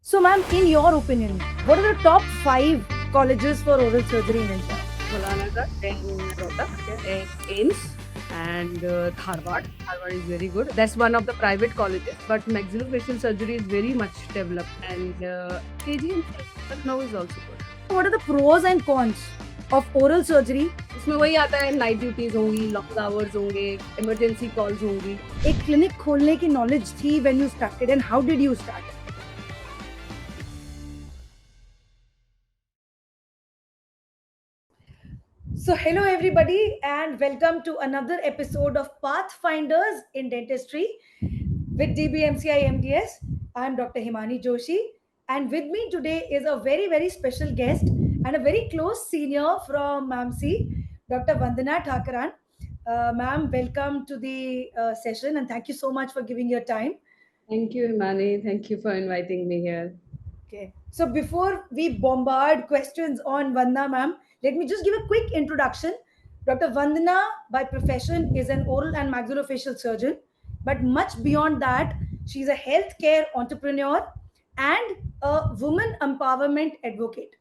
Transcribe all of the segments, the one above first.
So, ma'am, in your opinion, what are the top 5 colleges for oral surgery in India? Maulana, then Rohtak, then AIMS, and Dharwad. Dharwad is very good. That's one of the private colleges, but maxillofacial surgery is very much developed. And KGM, Lucknow is also good. What are the pros and cons of oral surgery? इसमें वही आता है night duties होंगी, long hours होंगे, emergency calls होंगी. एक clinic खोलने की knowledge थी when you started, and how did you start? So, hello everybody, and welcome to another episode of Pathfinders in Dentistry with DBMCI MDS. I'm Dr. Himani Joshi, and with me today is a very special guest and a very close senior from MAMC, Dr. Vandana Thakaran. Ma'am, welcome to the session, and thank you so much for giving your time. Thank you, Himani. Thank you for inviting me here. Okay. So before we bombard questions on Vandana ma'am, let me just give a quick introduction. Dr. Vandana, by profession, is an oral and maxillofacial surgeon, but much beyond that, she's a healthcare entrepreneur and a woman empowerment advocate.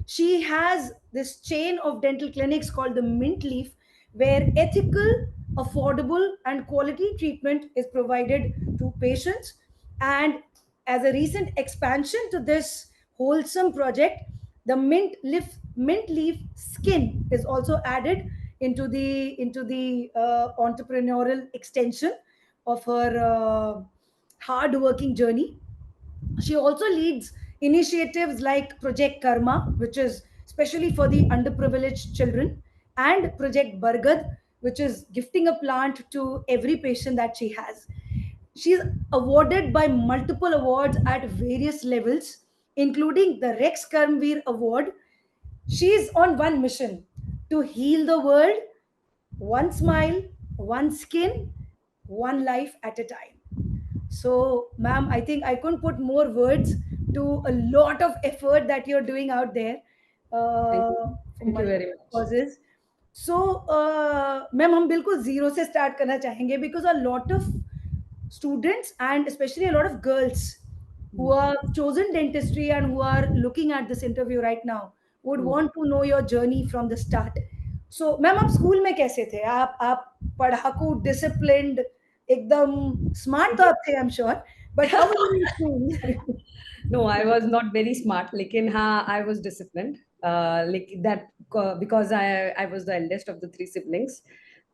She has this chain of dental clinics called the Mint Leaf, where ethical, affordable, and quality treatment is provided to patients. And as a recent expansion to this wholesome project, the mint leaf skin is also added into the entrepreneurial extension of her hard working journey. She also leads initiatives like Project Karma, which is especially for the underprivileged children, and Project Bargad, which is gifting a plant to every patient that she has. She's awarded by multiple awards at various levels, including the Rex Karmveer Award. She's on one mission to heal the world, one smile, one skin, one life at a time. So, ma'am, I think I couldn't put more words to a lot of effort that you're doing out there Thank you. for Thank you very multiple much. causes. So, ma'am हम बिल्कुल zero से start करना चाहेंगे because a lot of students and especially a lot of girls who are chosen dentistry and who are looking at this interview right now would Hmm. want to know your journey from the start. So, ma'am आप school में कैसे थे? आप पढ़ाकू, disciplined, एकदम smart तो आप थे, I am sure, but how were you in school? No, I was not very smart. लेकिन हाँ, I was disciplined. Like that because I was the eldest of the three siblings,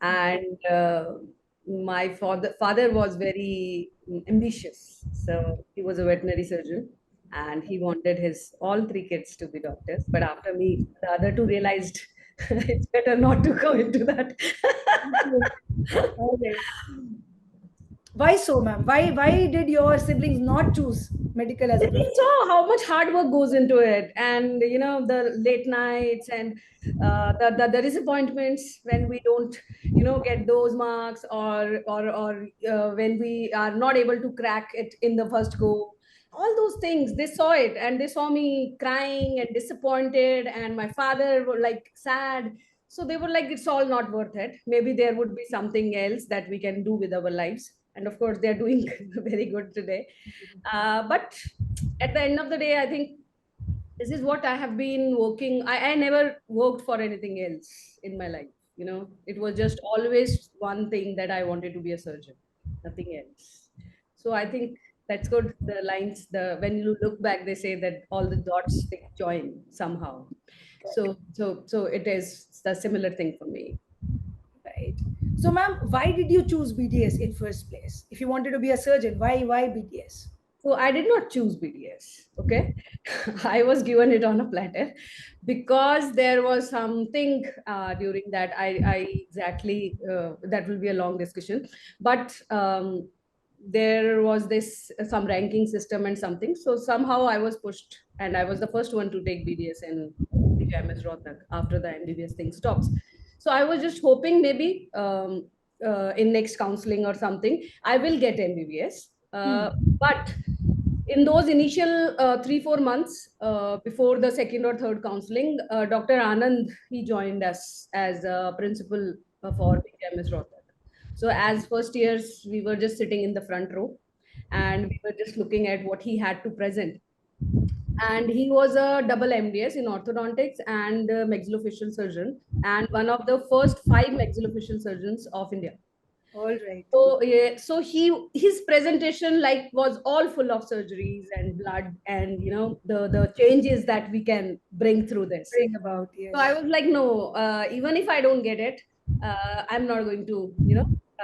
and my father was very ambitious. So he was a veterinary surgeon, and he wanted his all three kids to be doctors. But after me, the other two realized it's better not to go into that. Okay. Why so, ma'am? Why did your siblings not choose medical as a They profession? saw how much hard work goes into it, and the late nights and the disappointments when we don't get those marks, or when we are not able to crack it in the first go. All those things, they saw it, and they saw me crying and disappointed, and my father were like sad. So they were like, it's all not worth it. Maybe there would be something else that we can do with our lives. And of course, they're doing very good today. But at the end of the day, I think this is what I have been working. I never worked for anything else in my life. It was just always one thing, that I wanted to be a surgeon, nothing else. So I think that's good. The lines, the when you look back, they say that all the dots, they join somehow. So it is the similar thing for me. Right. So, ma'am, why did you choose BDS in first place? If you wanted to be a surgeon, why BDS? So I did not choose BDS. Okay, I was given it on a platter because there was something during that. I exactly that will be a long discussion, but there was this some ranking system and something. So somehow I was pushed, and I was the first one to take BDS in BJMS Rohtak after the MBBS thing stops. So I was just hoping maybe in next counseling or something I will get MBBS. Hmm. But in those initial 3 4 months before the second or third counseling, Dr. Anand, he joined us as a principal for BKMS Rohtak. So as first years, we were just sitting in the front row, and we were just looking at what he had to present. and he was a double MDS in orthodontics and maxillofacial surgeon, and one of the first five maxillofacial surgeons of India. All right. So yeah, so his presentation like was all full of surgeries and blood and the changes that we can bring through this. Bring about, So I yes. was like, no, even if I don't get it, I'm not going to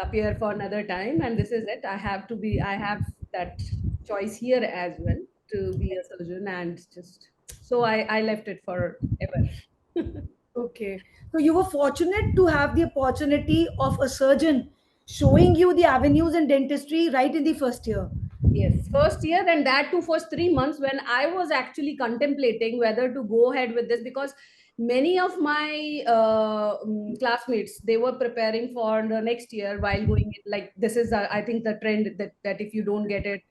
appear for another time. And this is it. I have that choice here as well to be a surgeon, and just so I left it forever. Okay. So you were fortunate to have the opportunity of a surgeon showing you the avenues in dentistry right in the first year. Yes, first year, and that too for 3 months when I was actually contemplating whether to go ahead with this, because many of my classmates, they were preparing for the next year while going in, like this is I think the trend that if you don't get it,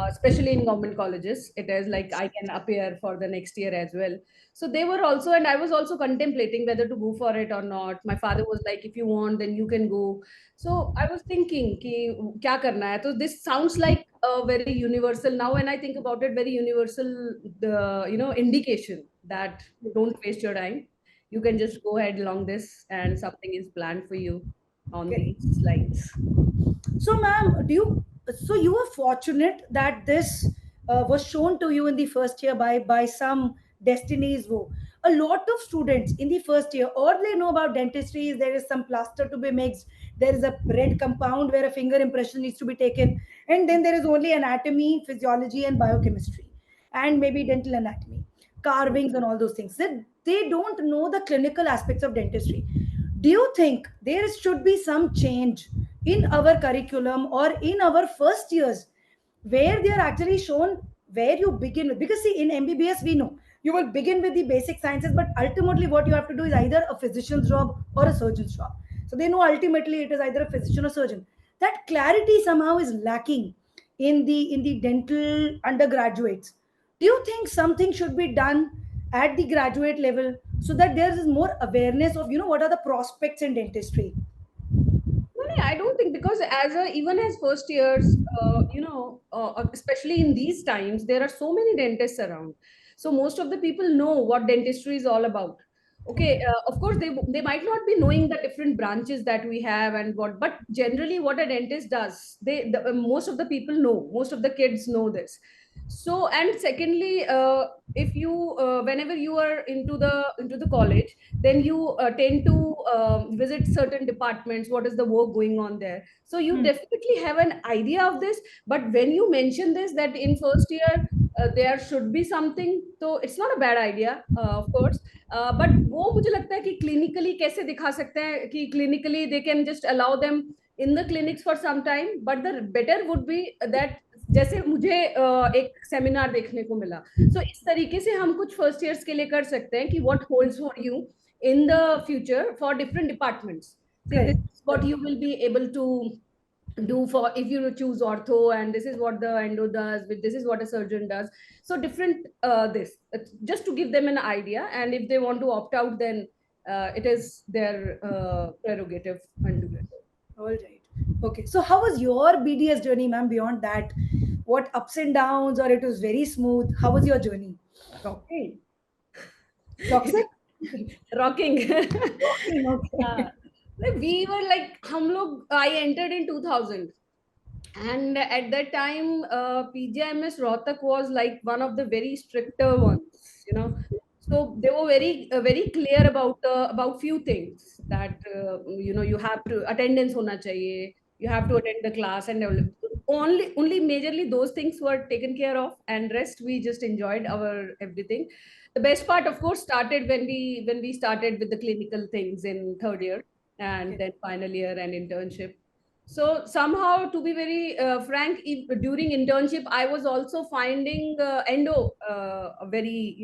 especially in government colleges, it is like I can appear for the next year as well. So they were also, and I was also contemplating whether to go for it or not. My father was like, if you want, then you can go. So I was thinking, ki, kya karna hai? So this sounds like a very universal. Now, when I think about it, very universal, the indication that don't waste your time. You can just go ahead along this, and something is planned for you on Okay. these lines. So, ma'am, so you were fortunate that this was shown to you in the first year by some destinies. Wo. A lot of students in the first year, all they know about dentistry is there is some plaster to be mixed, there is a red compound where a finger impression needs to be taken, and then there is only anatomy, physiology, and biochemistry, and maybe dental anatomy, carvings, and all those things. They don't know the clinical aspects of dentistry. Do you think there should be some change in our curriculum or in our first years where they are actually shown where you begin with? Because see, in MBBS we know you will begin with the basic sciences, but ultimately what you have to do is either a physician's job or a surgeon's job. So they know ultimately it is either a physician or surgeon. That clarity somehow is lacking in the dental undergraduates. Do you think something should be done at the graduate level so that there is more awareness of what are the prospects in dentistry? No, no, I don't think, because even as first years, especially in these times, there are so many dentists around. So most of the people know what dentistry is all about. Okay, of course they might not be knowing the different branches that we have and what, but generally what a dentist does, most of the people know, most of the kids know this. So, and secondly, if you whenever you are into the college, then you tend to visit certain departments, what is the work going on there, so you Hmm. definitely have an idea of this. But when you mention this, that in first year there should be something, so it's not a bad idea, of course. But वो मुझे लगता है कि clinically कैसे दिखा सकते हैं कि clinically they can just allow them in the clinics for some time, but the better would be that जैसे मुझे एक सेमिनार देखने को मिला, सो इस तरीके से हम कुछ फर्स्ट ईयर्स के लिए कर सकते हैं कि what holds for you in the future for different departments. See, this Correct. is what you will be able to do for if you choose ortho, and this is what the endo does, this is what a surgeon does. So different this just to give them an idea, and if they want to opt out, then it is their prerogative and do it. All right. Okay. So how was your BDS journey, ma'am? Beyond that, what ups and downs, or it was very smooth? How was your journey? Rocking. Toxic? Rocking. Rocking. Okay. Like we were like हम लोग I entered in 2000, and at that time PGIMS Rohtak was like one of the very stricter ones. So they were very clear about few things, that you have to attendance hona chahiye, you have to attend the class, and only majorly those things were taken care of, and rest we just enjoyed our everything. The best part, of course, started when we started with the clinical things in third year, and Okay. then final year and internship. So somehow, to be very frank, during internship, I was also finding endo very,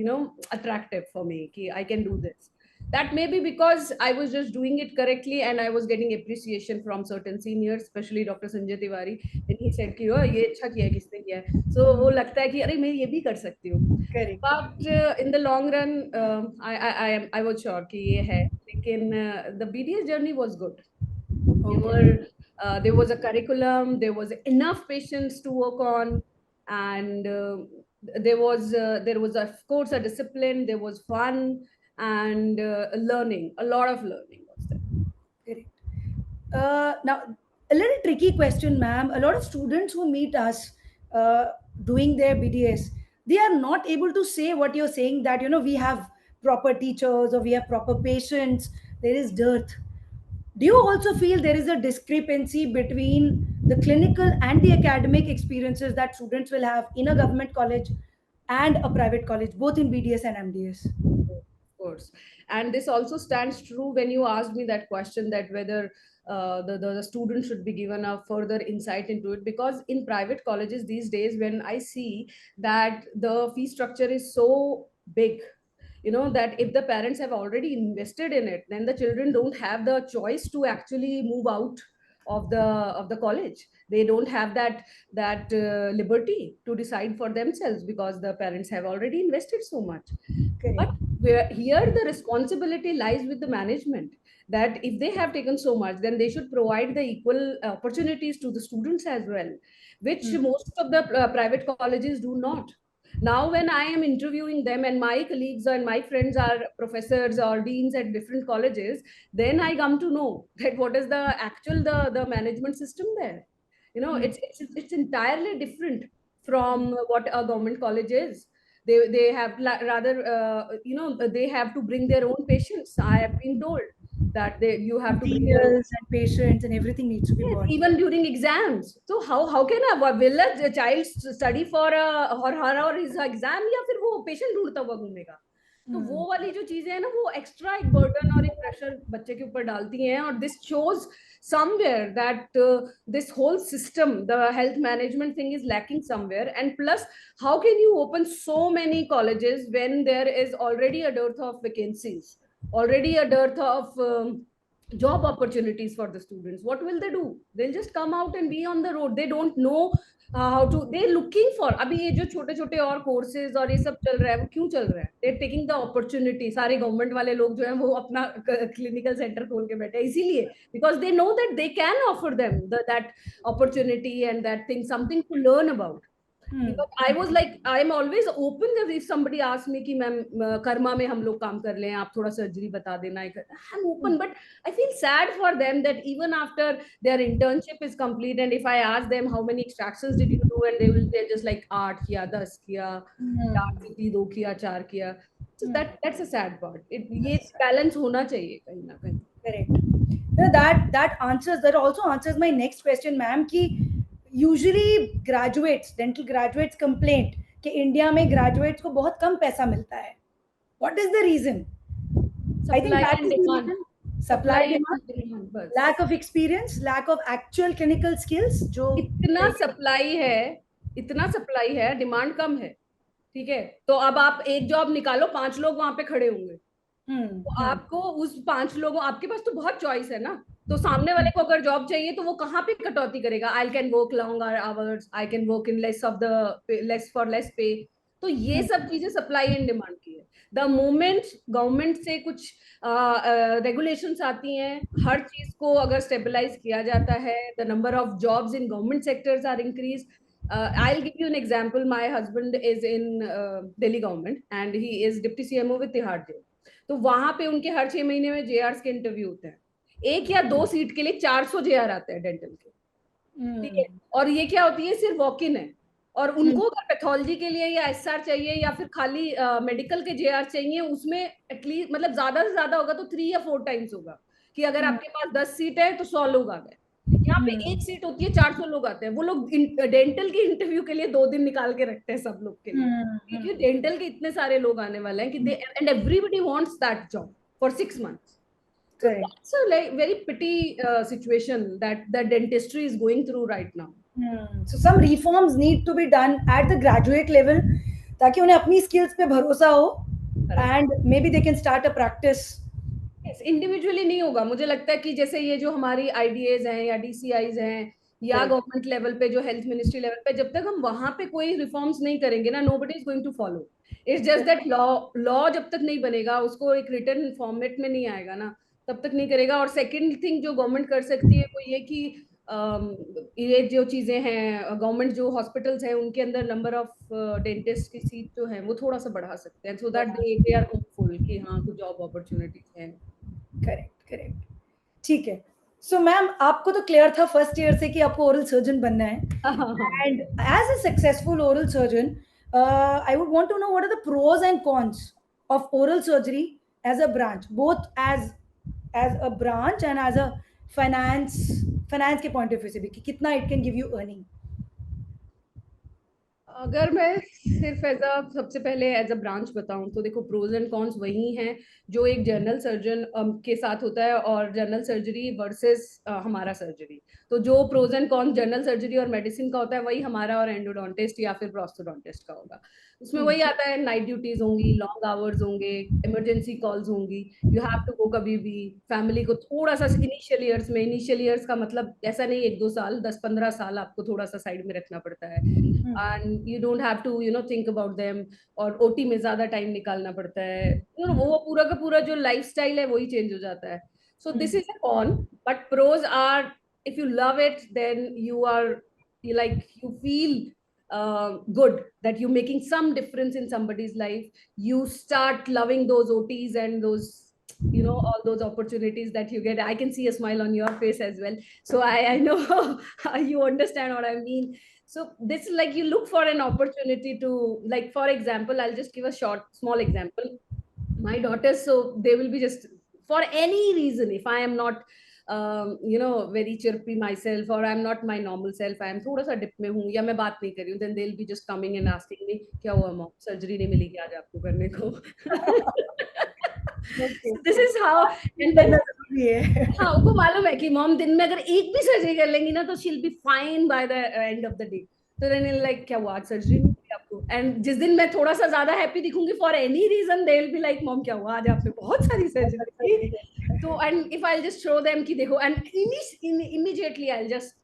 attractive for me. Ki I can do this. That may be because I was just doing it correctly, and I was getting appreciation from certain seniors, especially Dr. Sanjay Tiwari. Then he said कि ये अच्छा किया है, किसने किया है. So वो लगता है कि अरे मैं ये भी कर सकती हूँ. Correct. But in the long run, I was sure कि ये है. लेकिन the BDS journey was good. They Okay. were there was a curriculum, there was enough patients to work on, and there was of course a discipline, there was fun, and learning. A lot of learning was there. Correct. Now, a little tricky question, ma'am. A lot of students who meet us uh, doing their BDS, they are not able to say what you're saying, that, we have proper teachers or we have proper patients. There is dearth. Do you also feel there is a discrepancy between the clinical and the academic experiences that students will have in a government college and a private college, both in BDS and MDS? Of course. And this also stands true when you asked me that question, that whether the student should be given a further insight into it. Because in private colleges these days, when I see that the fee structure is so big, that if the parents have already invested in it, then the children don't have the choice to actually move out of the college. They don't have that liberty to decide for themselves, because the parents have already invested so much. Correct. But here the responsibility lies with the management, that if they have taken so much, then they should provide the equal opportunities to the students as well, which Hmm. most of the private colleges do not. Now when I am interviewing them, and my colleagues and my friends are professors or deans at different colleges, then I come to know that what is the actual the management system there. Hmm. It's entirely different from what a government college is. They have rather they have to bring their own patients. I have been told that you have to bring your own. Materials and patients and everything needs to be Yes, bought. even during exams. So how can a child study for a or her or his exam, या फिर वो patient ढूंढता हुआ घूमेगा? तो Hmm. वो वाली जो चीजें हैं ना, वो एक्स्ट्रा एक बर्डन और एक प्रेशर बच्चे के ऊपर डालती हैं. और this shows somewhere that this whole system, the health management thing, is lacking somewhere. And plus, how can you open so many colleges when there is already a dearth of vacancies, already a dearth of job opportunities for the students? What will they do? They'll just come out and be on the road. They don't know how to. They're looking for. अभी ये जो छोटे छोटे और courses और ये सब चल रहा है, वो क्यों चल रहा है? They're taking the opportunity. सारे government वाले लोग जो हैं वो अपना clinical center खोल के बैठे हैं इसीलिए, because they know that they can offer them that opportunity and that thing, something to learn about. Because I was like, I'm always open if somebody asks me कि मैम कर्मा में हम लोग काम कर लें, आप थोड़ा सर्जरी बता देना. I'm open, but I feel sad for them that even after their internship is complete, and if I ask them how many extractions did you do, and they're just like 8 किया, 10 किया, 4 की थी, 2 किया, 4 किया. So that's a sad part. ये balance होना चाहिए कहीं ना कहीं. Correct. That also answers my next question, ma'am. कि usually dental graduates complaint कि इंडिया में graduates को बहुत कम पैसा मिलता है. What is the reason? I think Supply that and is the demand. reason. Supply demand, and demand, बस. lack of experience, lack of actual clinical skills. जो इतना सप्लाई है, डिमांड कम है. ठीक है, तो अब आप एक जॉब निकालो, 5 लोग वहां पे खड़े होंगे. तो आपको उस 5 लोगों, आपके पास तो बहुत चॉइस है ना. तो सामने वाले को अगर जॉब चाहिए तो वो कहाँ पे कटौती करेगा? I can work longer hours, I can work in less for less पे. तो ये सब चीजें सप्लाई एंड डिमांड की है. द मोमेंट गवर्नमेंट से कुछ रेगुलेशंस आती हैं, हर चीज को अगर स्टेबलाइज किया जाता है, the number of jobs in government sectors are increase. I'll give you an example. My husband is in Delhi government and he is deputy CMO with Tihar Jail. तो वहां पे उनके हर 6 महीने में जेआर के इंटरव्यू होते हैं. 1 या 2 सीट के लिए 400 जेआर आते हैं डेंटल के. ठीक है, और ये क्या होती है? सिर्फ वॉक इन है. और उनको अगर पैथोलॉजी के लिए या एसआर चाहिए या फिर खाली मेडिकल के जेआर चाहिए, उसमें एटलीस्ट मतलब ज्यादा से ज्यादा होगा तो 3 या 4 टाइम्स होगा. कि अगर आपके पास 10 सीट है तो 100 लोग आ गए. यहाँ पे 1 सीट होती है, 400 लोग आते हैं. वो लोग डेंटल के इंटरव्यू के लिए 2 दिन निकाल के रखते हैं सब लोग के लिए, क्योंकि डेंटल के इतने सारे लोग आने वाले हैं कि they and everybody wants that job for 6 months. So that's a very pity situation that the dentistry is going through right now. So some reforms need to be done at the graduate level ताकि उन्हें अपनी skills पे भरोसा हो and maybe they can start a practice. Yes, individually नहीं होगा. मुझे लगता है कि जैसे ये जो हमारी आईडीएज हैं या डीसीआईज हैं या गवर्नमेंट लेवल पे जो हेल्थ मिनिस्ट्री लेवल पे, जब तक हम वहां पे कोई रिफॉर्म्स नहीं करेंगे ना, nobody is going to follow. It's just that law जब तक नहीं बनेगा, उसको एक रिटन फॉर्मेट में नहीं आएगा ना, तब तक नहीं करेगा. और सेकंड थिंग जो गवर्नमेंट कर सकती है वो ये कि ये जो चीजें हैं, गवर्नमेंट जो हॉस्पिटल्स हैं उनके अंदर नंबर ऑफ डेंटिस्ट की सीट जो है वो थोड़ा सा बढ़ा सकते हैं, so that they are hopeful कि हाँ कुछ जॉब अपॉर्चुनिटीज हैं। करेक्ट, करेक्ट, ठीक है। सो मैम, आपको तो क्लियर था फर्स्ट ईयर से कि आपको ओरल सर्जन बनना है, हाँ, and as a successful oral surgeon I would want to know what are the pros and cons of oral surgery as a branch, both as a branch and as a finance finance के point of view से भी, कि कितना it can give you earning. अगर मैं सिर्फ as a सबसे पहले एज अ ब्रांच बताऊं तो देखो, प्रोज एंड कॉन्स वही हैं जो एक जनरल सर्जन के साथ होता है, और जनरल सर्जरी वर्सेस हमारा सर्जरी। तो जो pros and cons general surgery और मेडिसिन का होता है वही हमारा और एंडोडोंटिस्ट या फिर प्रोस्थोडोंटिस्ट का होगा। उसमें वही आता है, नाइट ड्यूटीज होंगी, लॉन्ग आवर्स होंगे, इमरजेंसी कॉल्स होंगी, यू हैव टू गो कभी भी। फैमिली को थोड़ा सा इनिशियल ईयर्स का मतलब ऐसा नहीं 1-2 साल, 10-15 साल आपको थोड़ा सा साइड में रखना पड़ता है, and you don't have to think about them. और ओटी में ज्यादा टाइम निकालना पड़ता है, वो पूरा का पूरा जो लाइफस्टाइल है वही चेंज हो जाता है। So this is a con, but pros are, if you love it, then you feel good that you're making some difference in somebody's life. You start loving those OTs and those, all those opportunities that you get. I can see a smile on your face as well, so I know you understand what I mean. So this is like, you look for an opportunity to, like, for example, I'll just give a small example. My daughters, so they will be just, for any reason, if I am not very chirpy myself, or I'm not my normal self, I am थोड़ा सा dip में हूँ या मैं बात नहीं कर रही हूँ, then they'll be just coming and asking me, क्या हुआ मॉम, सर्जरी नहीं मिलेगी आज आपको करने को? Okay, So this is how, and then करना जरूरी है। हाँ, उनको मालूम है कि मॉम दिन में अगर एक भी सर्जरी कर लेंगी ना तो she'll be fine by the end of the day. तो देन लाइक, क्या हुआ आज सर्जरी नहीं की आपको? एंड जिस दिन मैं थोड़ा सा ज्यादा हैप्पी दिखूंगी for any reason, they will be like, mom क्या हुआ आज आपने बहुत सारी सर्जरी की? तो and if I just show them कि देखो, and immediately I just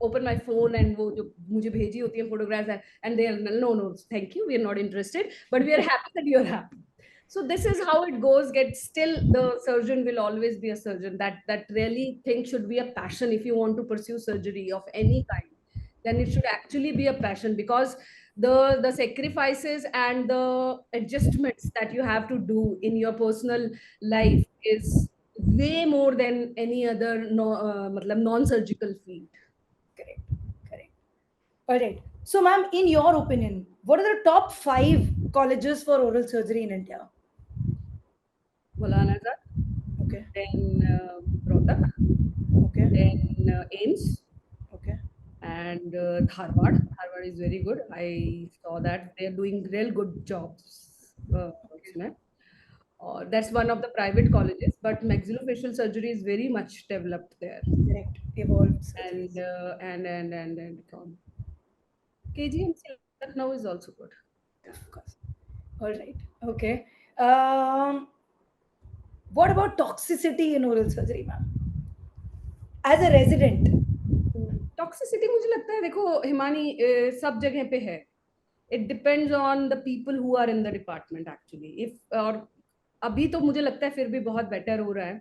open my phone, and वो जो मुझे भेजी होती है photographs, and they are, no no thank you, we are not interested, but we are happy that you are happy. So this is how it goes. Get still, the surgeon will always be a surgeon. That really thing should be a passion. If you want to pursue surgery of any kind, then it should actually be a passion, because the sacrifices and the adjustments that you have to do in your personal life is way more than any other no matlab non-surgical field. Correct, correct. All right. So, ma'am, in your opinion, what are the top 5 colleges for oral surgery in India? Maulana Azad, Okay, then Rohtak, okay, then AIMS, okay. and Dharwad. Dharwad is very good. I saw that they're doing real good jobs. Usme. That's one of the private colleges, but maxillofacial surgery is very much developed there. Correct. Evolved And surgeries. KGMC Lucknow is also good. Of course. All right. Okay. Um, what about toxicity in oral surgery, ma'am? As a resident, toxicity मुझे लगता है, देखो हिमानी, सब जगह पे है। It depends on the people who are in the department actually. If और अभी तो मुझे लगता है फिर भी बहुत बेटर हो रहा है,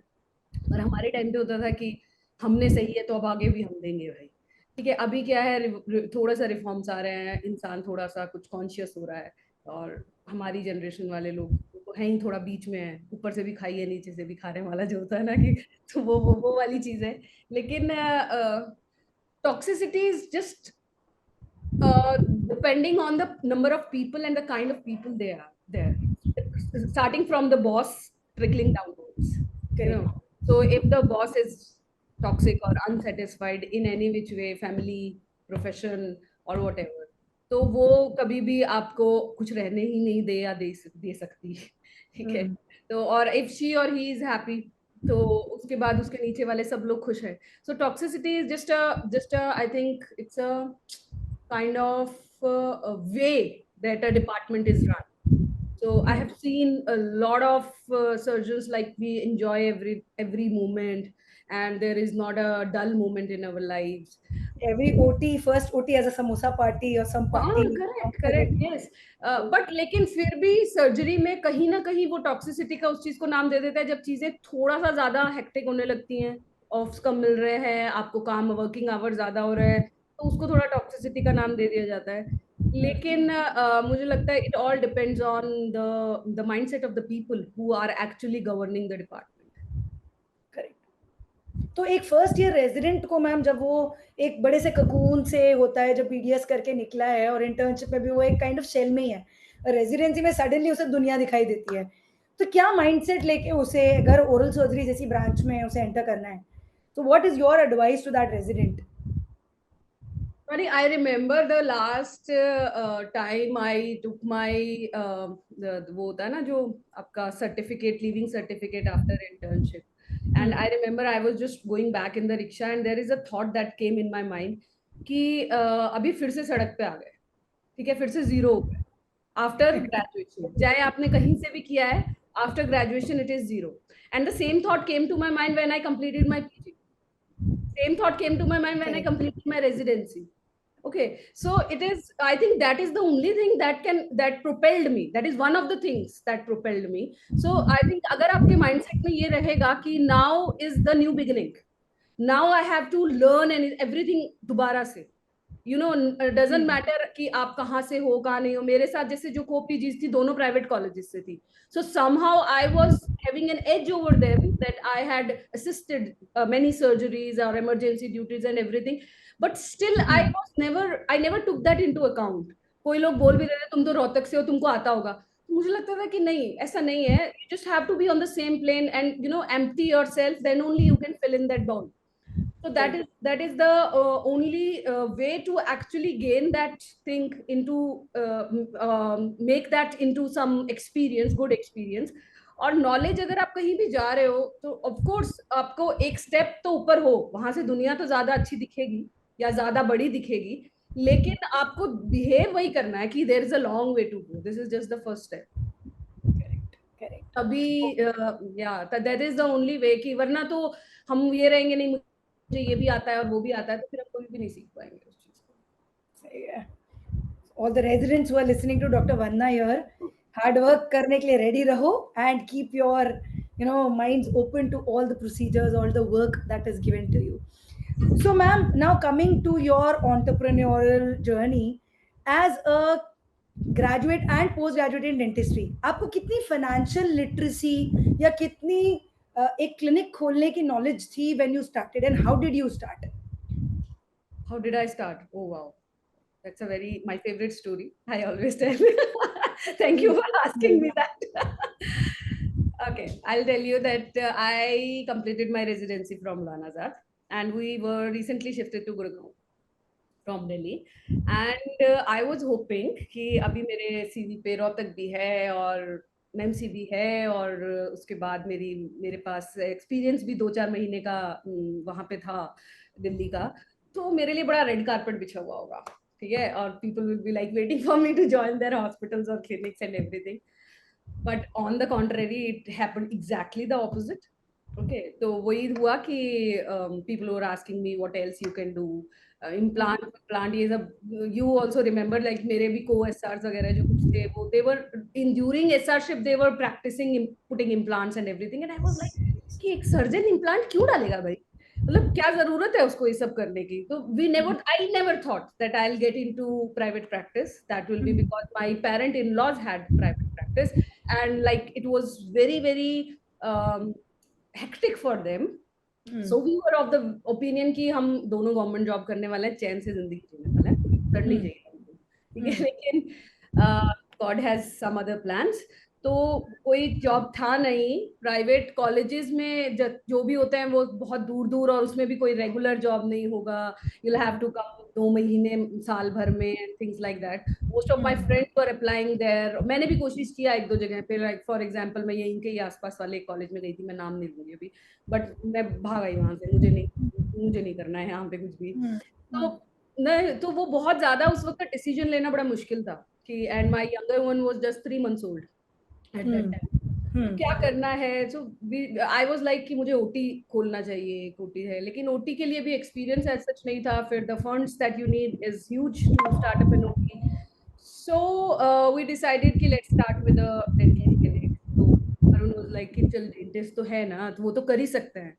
पर हमारे टाइम पे होता था कि हमने सही है तो अब आगे भी हम देंगे भाई। ठीक है, अभी क्या है, थोड़ा सा रिफॉर्म्स आ रहे हैं, इंसान थोड़ा सा कुछ कॉन्शियस हो रहा है, और हमारी जनरेशन वाले लोग तो हैं ही थोड़ा बीच में है, ऊपर से भी खाइए नीचे से भी खाने वाला जो होता है ना कि, तो वो वाली चीज है। लेकिन toxicity is just depending on the number of people and the kind of people they are there, starting from the boss trickling downwards, correct. so if the boss is toxic or unsatisfied in any which way, family, profession or whatever, तो वो कभी भी आपको कुछ रहने ही नहीं दे सकती। ठीक है, तो और इफ शी और ही इज हैप्पी, तो उसके बाद उसके नीचे वाले सब लोग खुश हैं। So toxicity is just a I think it's a kind of a way that a department is run. So I have seen a lot of surgeons, like we enjoy every moment, and there is not a dull moment in our lives. Every OT, first OT has a samosa party or some हाँ, party. Correct correct, yes. But लेकिन फिर भी surgery में कहीं ना कहीं वो toxicity का उस चीज को नाम दे देता है जब चीजें थोड़ा सा ज्यादा हेक्टिक होने लगती हैं। ऑफ्स कम मिल रहे हैं, आपको काम वर्किंग आवर ज्यादा हो रहे हैं, तो उसको थोड़ा टॉक्सिसिटी का नाम दे दिया जाता है। लेकिन मुझे लगता है it all depends on the mindset of the people who are actually governing the department. Correct. तो एक फर्स्ट ईयर रेजिडेंट को मैम, जब वो एक बड़े से ककून से होता है, जब बीडीएस करके निकला है और इंटर्नशिप में भी वो एक काइंड ऑफ शेल में ही है, रेजिडेंसी में सडनली उसे दुनिया दिखाई देती है, तो क्या माइंडसेट लेके उसे, अगर ओरल सर्जरी जैसी ब्रांच में उसे एंटर करना है, तो what is your advice to that resident? I remember the last time I took my वो होता है ना जो आपका certificate, leaving certificate after internship, and I remember I was just going back in the rickshaw and there is a thought that came in my mind कि अभी फिर से सड़क पे आ गए, ठीक है, फिर से जीरो हो गए आफ्टर ग्रेजुएशन, चाहे आपने कहीं से भी किया है, after graduation it is zero. And the same thought came to my mind when I completed my PG, same thought came to my mind when I completed my residency. Okay, so it is, I think that is the only thing that propelled me, that is one of the things that propelled me. So I think agar aapke mindset mein ye rahega ki now is the new beginning, now I have to learn and everything dobara se, you know, doesn't matter कि आप कहाँ से हो कहाँ नहीं हो। मेरे साथ जैसे जो को पीजीज थी दोनों प्राइवेट कॉलेजेस से थी, so somehow I was having an edge over them that I had assisted many surgeries or emergency duties and everything, but still I never took that into account। कोई लोग बोल भी रहे थे तुम तो रोहतक से हो तुमको आता होगा, तो मुझे लगता था कि नहीं, ऐसा नहीं है, you just have to be on the same plane and you know empty yourself, then only you can fill in that ball। So that is the only way to actually gain that thing into make that into some experience, good experience। और knowledge अगर आप कहीं भी जा रहे हो तो of course आपको एक स्टेप तो ऊपर हो, वहां से दुनिया तो ज्यादा अच्छी दिखेगी या ज्यादा बड़ी दिखेगी, लेकिन आपको बिहेव वही करना है कि there is a long way to go, this is just the first step. Correct, correct. अभी या that is the only way, कि वरना तो हम ये रहेंगे नहीं मुझे ये भी आता है और वो भी आता है, तो फिर हम कभी भी नहीं सीख पाएंगे उस चीज को। सही है। All the residents who are listening to Dr. Vanna here, hard work करने के लिए ready रहो and keep your, minds open to all the procedures, all the work that is given to you. So, ma'am, now coming to your entrepreneurial journey as a graduate and postgraduate in dentistry, आपको कितनी financial literacy या कितनी एक clinic खोलने की knowledge थी when you started, and how did you start? How did I start? Oh wow, that's a very my favorite story. I always tell. Thank you for asking me that. Okay, I'll tell you that I completed my residency from Lanazad, and we were recently shifted to Gurgaon from Delhi. And I was hoping कि अभी मेरे CV पे रोहतक भी है और MC भी है, और उसके बाद मेरे पास एक्सपीरियंस भी 2-4 महीने का वहां पे था दिल्ली का, तो मेरे लिए बड़ा रेड कारपेट बिछा हुआ होगा, ठीक है, और people will be like waiting for me to join their hospitals और clinics and everything. But on the contrary it happened exactly the opposite. Okay, तो वही हुआ कि people were asking me what else you can do, implant ये सब। You also remember like मेरे भी को एसआर वगैरह जो कुछ थे वो they were in during SRship they were practising putting implants and everything, and I was like कि एक सर्जन इम्प्लांट क्यों डालेगा भाई, मतलब क्या जरूरत है उसको ये सब करने की। तो I never thought that I will get into private practice, that will be because my parent in laws had private practice and like it was very very hectic for them. So we were of the opinion कि हम दोनों government job करने वाले हैं, चैन से जिंदगी जीने वाले हैं, करनी चाहिए हमको, ठीक है। लेकिन God has some other plans, तो कोई जॉब था नहीं। प्राइवेट कॉलेजेस में जो भी होते हैं वो बहुत दूर दूर, और उसमें भी कोई रेगुलर जॉब नहीं होगा, यू हैव टू कम 2 महीने साल भर में, things like that. Most of my friends were applying there, मैंने भी कोशिश किया 1-2 जगह पे, लाइक फॉर एग्जांपल मैं यहीं के ही आसपास वाले कॉलेज में गई थी, मैं नाम नहीं लूंगी अभी, बट मैं भाग आई वहां से, मुझे नहीं करना है यहाँ पे कुछ भी। तो नहीं, तो वो बहुत ज्यादा उस वक्त डिसीजन लेना बड़ा मुश्किल था कि, and my younger one was just 3 months old at that time, क्या करना है। सो आई वाज लाइक कि मुझे ओटी खोलना चाहिए, एक ओटी है, लेकिन ओटी के लिए भी एक्सपीरियंस एज सच नहीं था, फिर the funds that you need is huge to start up an OT. So we decided कि let's start with a dental clinic. तो अरुण वाज लाइक कि चल डेंटिस्ट तो है ना, तो वो तो कर ही सकते हैं।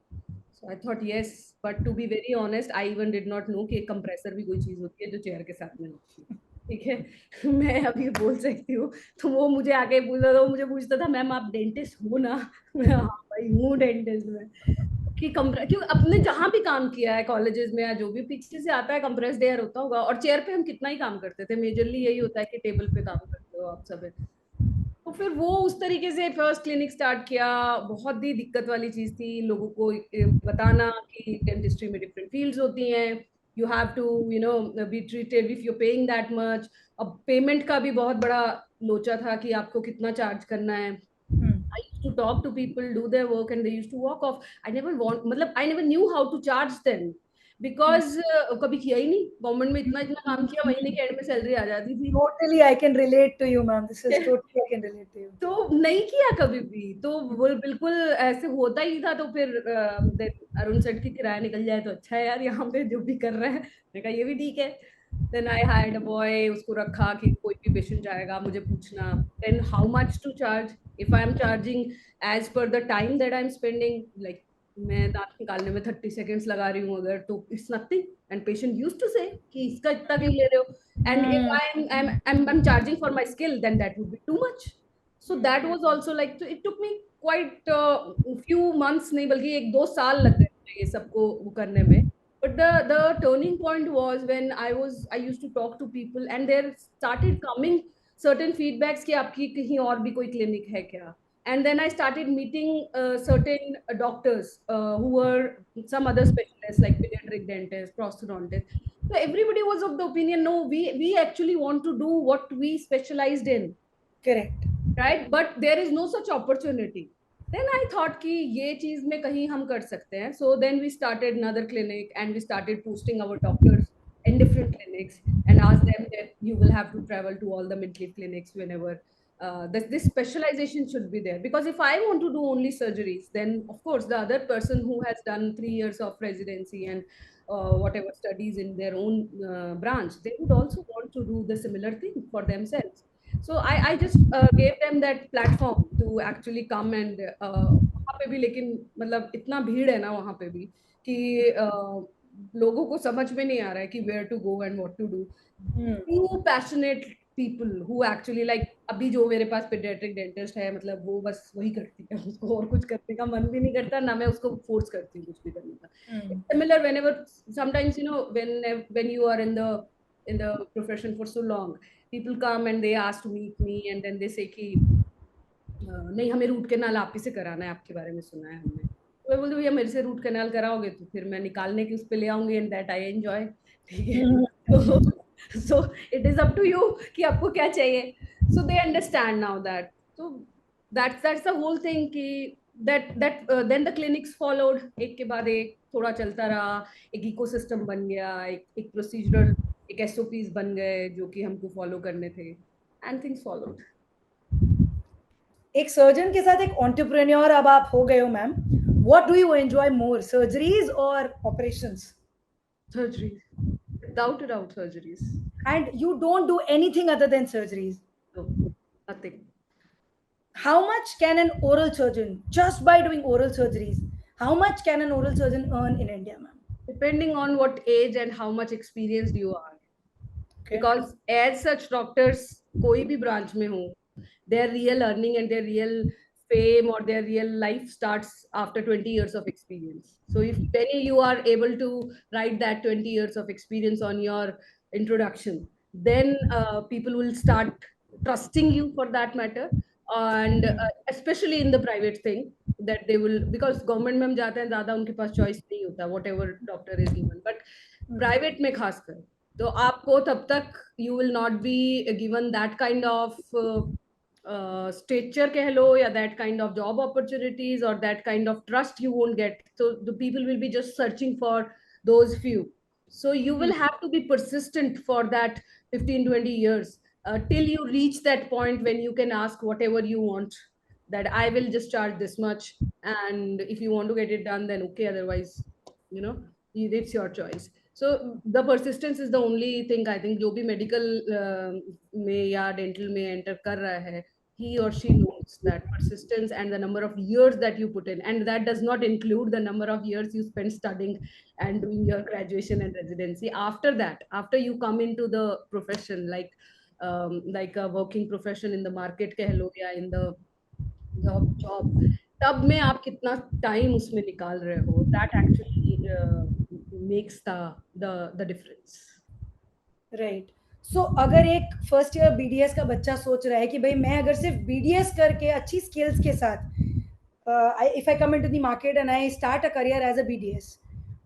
सो I thought yes, but to be very honest, I even did not know कि एक compressor भी कोई चीज होती है जो चेयर के साथ में होती है। ठीक है। मैं अभी बोल सकती हूँ। तो वो मुझे आके पूछता था, वो मुझे पूछता था, मैम आप डेंटिस्ट हो ना? मैं हाँ भाई हूँ डेंटिस्ट में। कि क्यों अपने जहाँ भी काम किया है कॉलेजेस में या जो भी पीछे से आता है कंप्रेस्ड एयर होता होगा। और चेयर पे हम कितना ही काम करते थे, मेजरली यही होता है कि टेबल पे काम करते हो आप सब। तो फिर वो उस तरीके से फर्स्ट क्लिनिक स्टार्ट किया। बहुत ही दिक्कत वाली चीज थी लोगों को बताना कि डेंटिस्ट्री में डिफरेंट फील्ड्स होती हैं। You have to be treated if you paying that much. अब पेमेंट का भी बहुत बड़ा लोचा था कि आपको कितना चार्ज करना है। I used to talk to people, do their work, and they used to walk off. मतलब I never knew how to charge them because कभी किया ही नहीं। गवर्नमेंट में इतना इतना काम किया, महीने के एंड में सैलरी आ जाती थी। Totally, I can relate to you, ma'am. This is totally I can relate to you. तो नहीं किया कभी भी। तो वो बिल्कुल ऐसे होता ही था। तो फिर अरुण सेठ की किराया निकल जाए तो अच्छा है यार, यहाँ पे जो भी कर रहे हैं। मैंने कहा ये भी ठीक है। Then I hired a boy, उसको रखा कि कोई भी पेशेंट जाएगा मुझे पूछना। Then how much to charge, if I am charging as per the time that I am spending, like मैं दांत निकालने में 30 सेकेंड्स लगा रही हूँ अगर, तो it's nothing. And patient used to say कि इसका इतना क्यों ले रहे हो। And if I'm charging for my skill, then that would be too much. So that was also like, so it took me quite few months, नहीं बल्कि 1-2 साल लग गए मुझे ये सबको वो करने में। But the turning point was when I used to talk to people and there started coming certain feedbacks कि आपकी कहीं और भी कोई clinic है क्या। And then I started meeting certain doctors who were some other specialists like pediatric dentists, prosthodontists. So everybody was of the opinion, no, we actually want to do what we specialized in, Correct. right? But there is no such opportunity. Then I thought कि ये चीज में कहीं हम कर सकते हैं। So then we started another clinic and we started posting our doctors in different clinics and asked them that you will have to travel to all the midlife clinics whenever this specialization should be there. Because if I want to do only surgeries, then of course the other person who has done 3 years of residency and whatever studies in their own branch, they would also want to do the similar thing for themselves. So I just gave them that platform to actually come and वहाँ पे भी, लेकिन मतलब इतना भीड़ है ना वहाँ पे भी कि लोगों को समझ में नहीं आ रहा है कि where to go and what to do. Two passionate people who actually like, अभी जो मेरे पास pediatric dentist है, मतलब वो बस वही करती है, उसको और कुछ करने का मन भी नहीं करता, ना मैं उसको फोर्स करती हूँ कुछ भी करने का। It's similar whenever sometimes when you are in the profession for so long, people come and they ask to meet me and then they say कि नहीं हमें रूट कैनाल आप ही से कराना है, आपके बारे में सुना है हमने। तो मैं बोलती हूँ भैया मेरे से रूट कैनाल कराओगे तो फिर मैं निकालने की उस पे ले आऊंगी एंड दैट आई एंजॉय। ठीक है। तो so it is up to you कि आपको क्या चाहिए। So they understand now that. तो that's the whole thing कि then the clinics followed, एक के बाद एक थोड़ा चलता रहा। एक इकोसिस्टम बन गया, एक प्रोसीजरल एक एसओपीज बन गए जो कि हमको फॉलो करने थे एंड थिंग्स फॉलोड। एक सर्जन के साथ एक एंटरप्रेन्योर अब आप हो गए हो ma'am, what do you enjoy more, surgeries और operations? Surgeries, without a doubt, surgeries. And you don't do anything other than surgeries? No, nothing. How much can an oral surgeon, just by doing oral surgeries, how much can an oral surgeon earn in India, ma'am? Depending on what age and how much experienced you are. Okay. Because as such doctors कोई भी branch में हो, their real earning and their real fame or their real life starts after 20 years of experience. So if any you are able to write that 20 years of experience on your introduction, then people will start trusting you for that matter. And especially in the private thing, that they will, because government में हम जाते हैं ज़्यादा उनके पास choice नहीं होता, whatever doctor is given, but private में खासकर तो आपको तब तक you will not be given that kind of stature कह लो, या that kind of job opportunities or that kind of trust you won't get. So the people will be just searching for those few. So you will have to be persistent for that 15-20 years till you reach that point when you can ask whatever you want, that I will just charge this much, and if you want to get it done then okay, otherwise it's your choice. So the persistence is the only thing I think जो भी medical में या dental में enter कर रहा है, he or she knows that persistence and the number of years that you put in, and that does not include the number of years you spend studying and doing your graduation and residency. After that, after you come into the profession, like a working profession in the market कह लो या in the job, तब में आप कितना time उसमें निकाल रहे हो, that actually makes the difference. Right. So अगर एक फर्स्ट ईयर बीडीएस का बच्चा सोच रहा है कि भाई मैं अगर सिर्फ बीडीएस करके अच्छी स्किल्स के साथ if I come into the market and I start a career as a BDS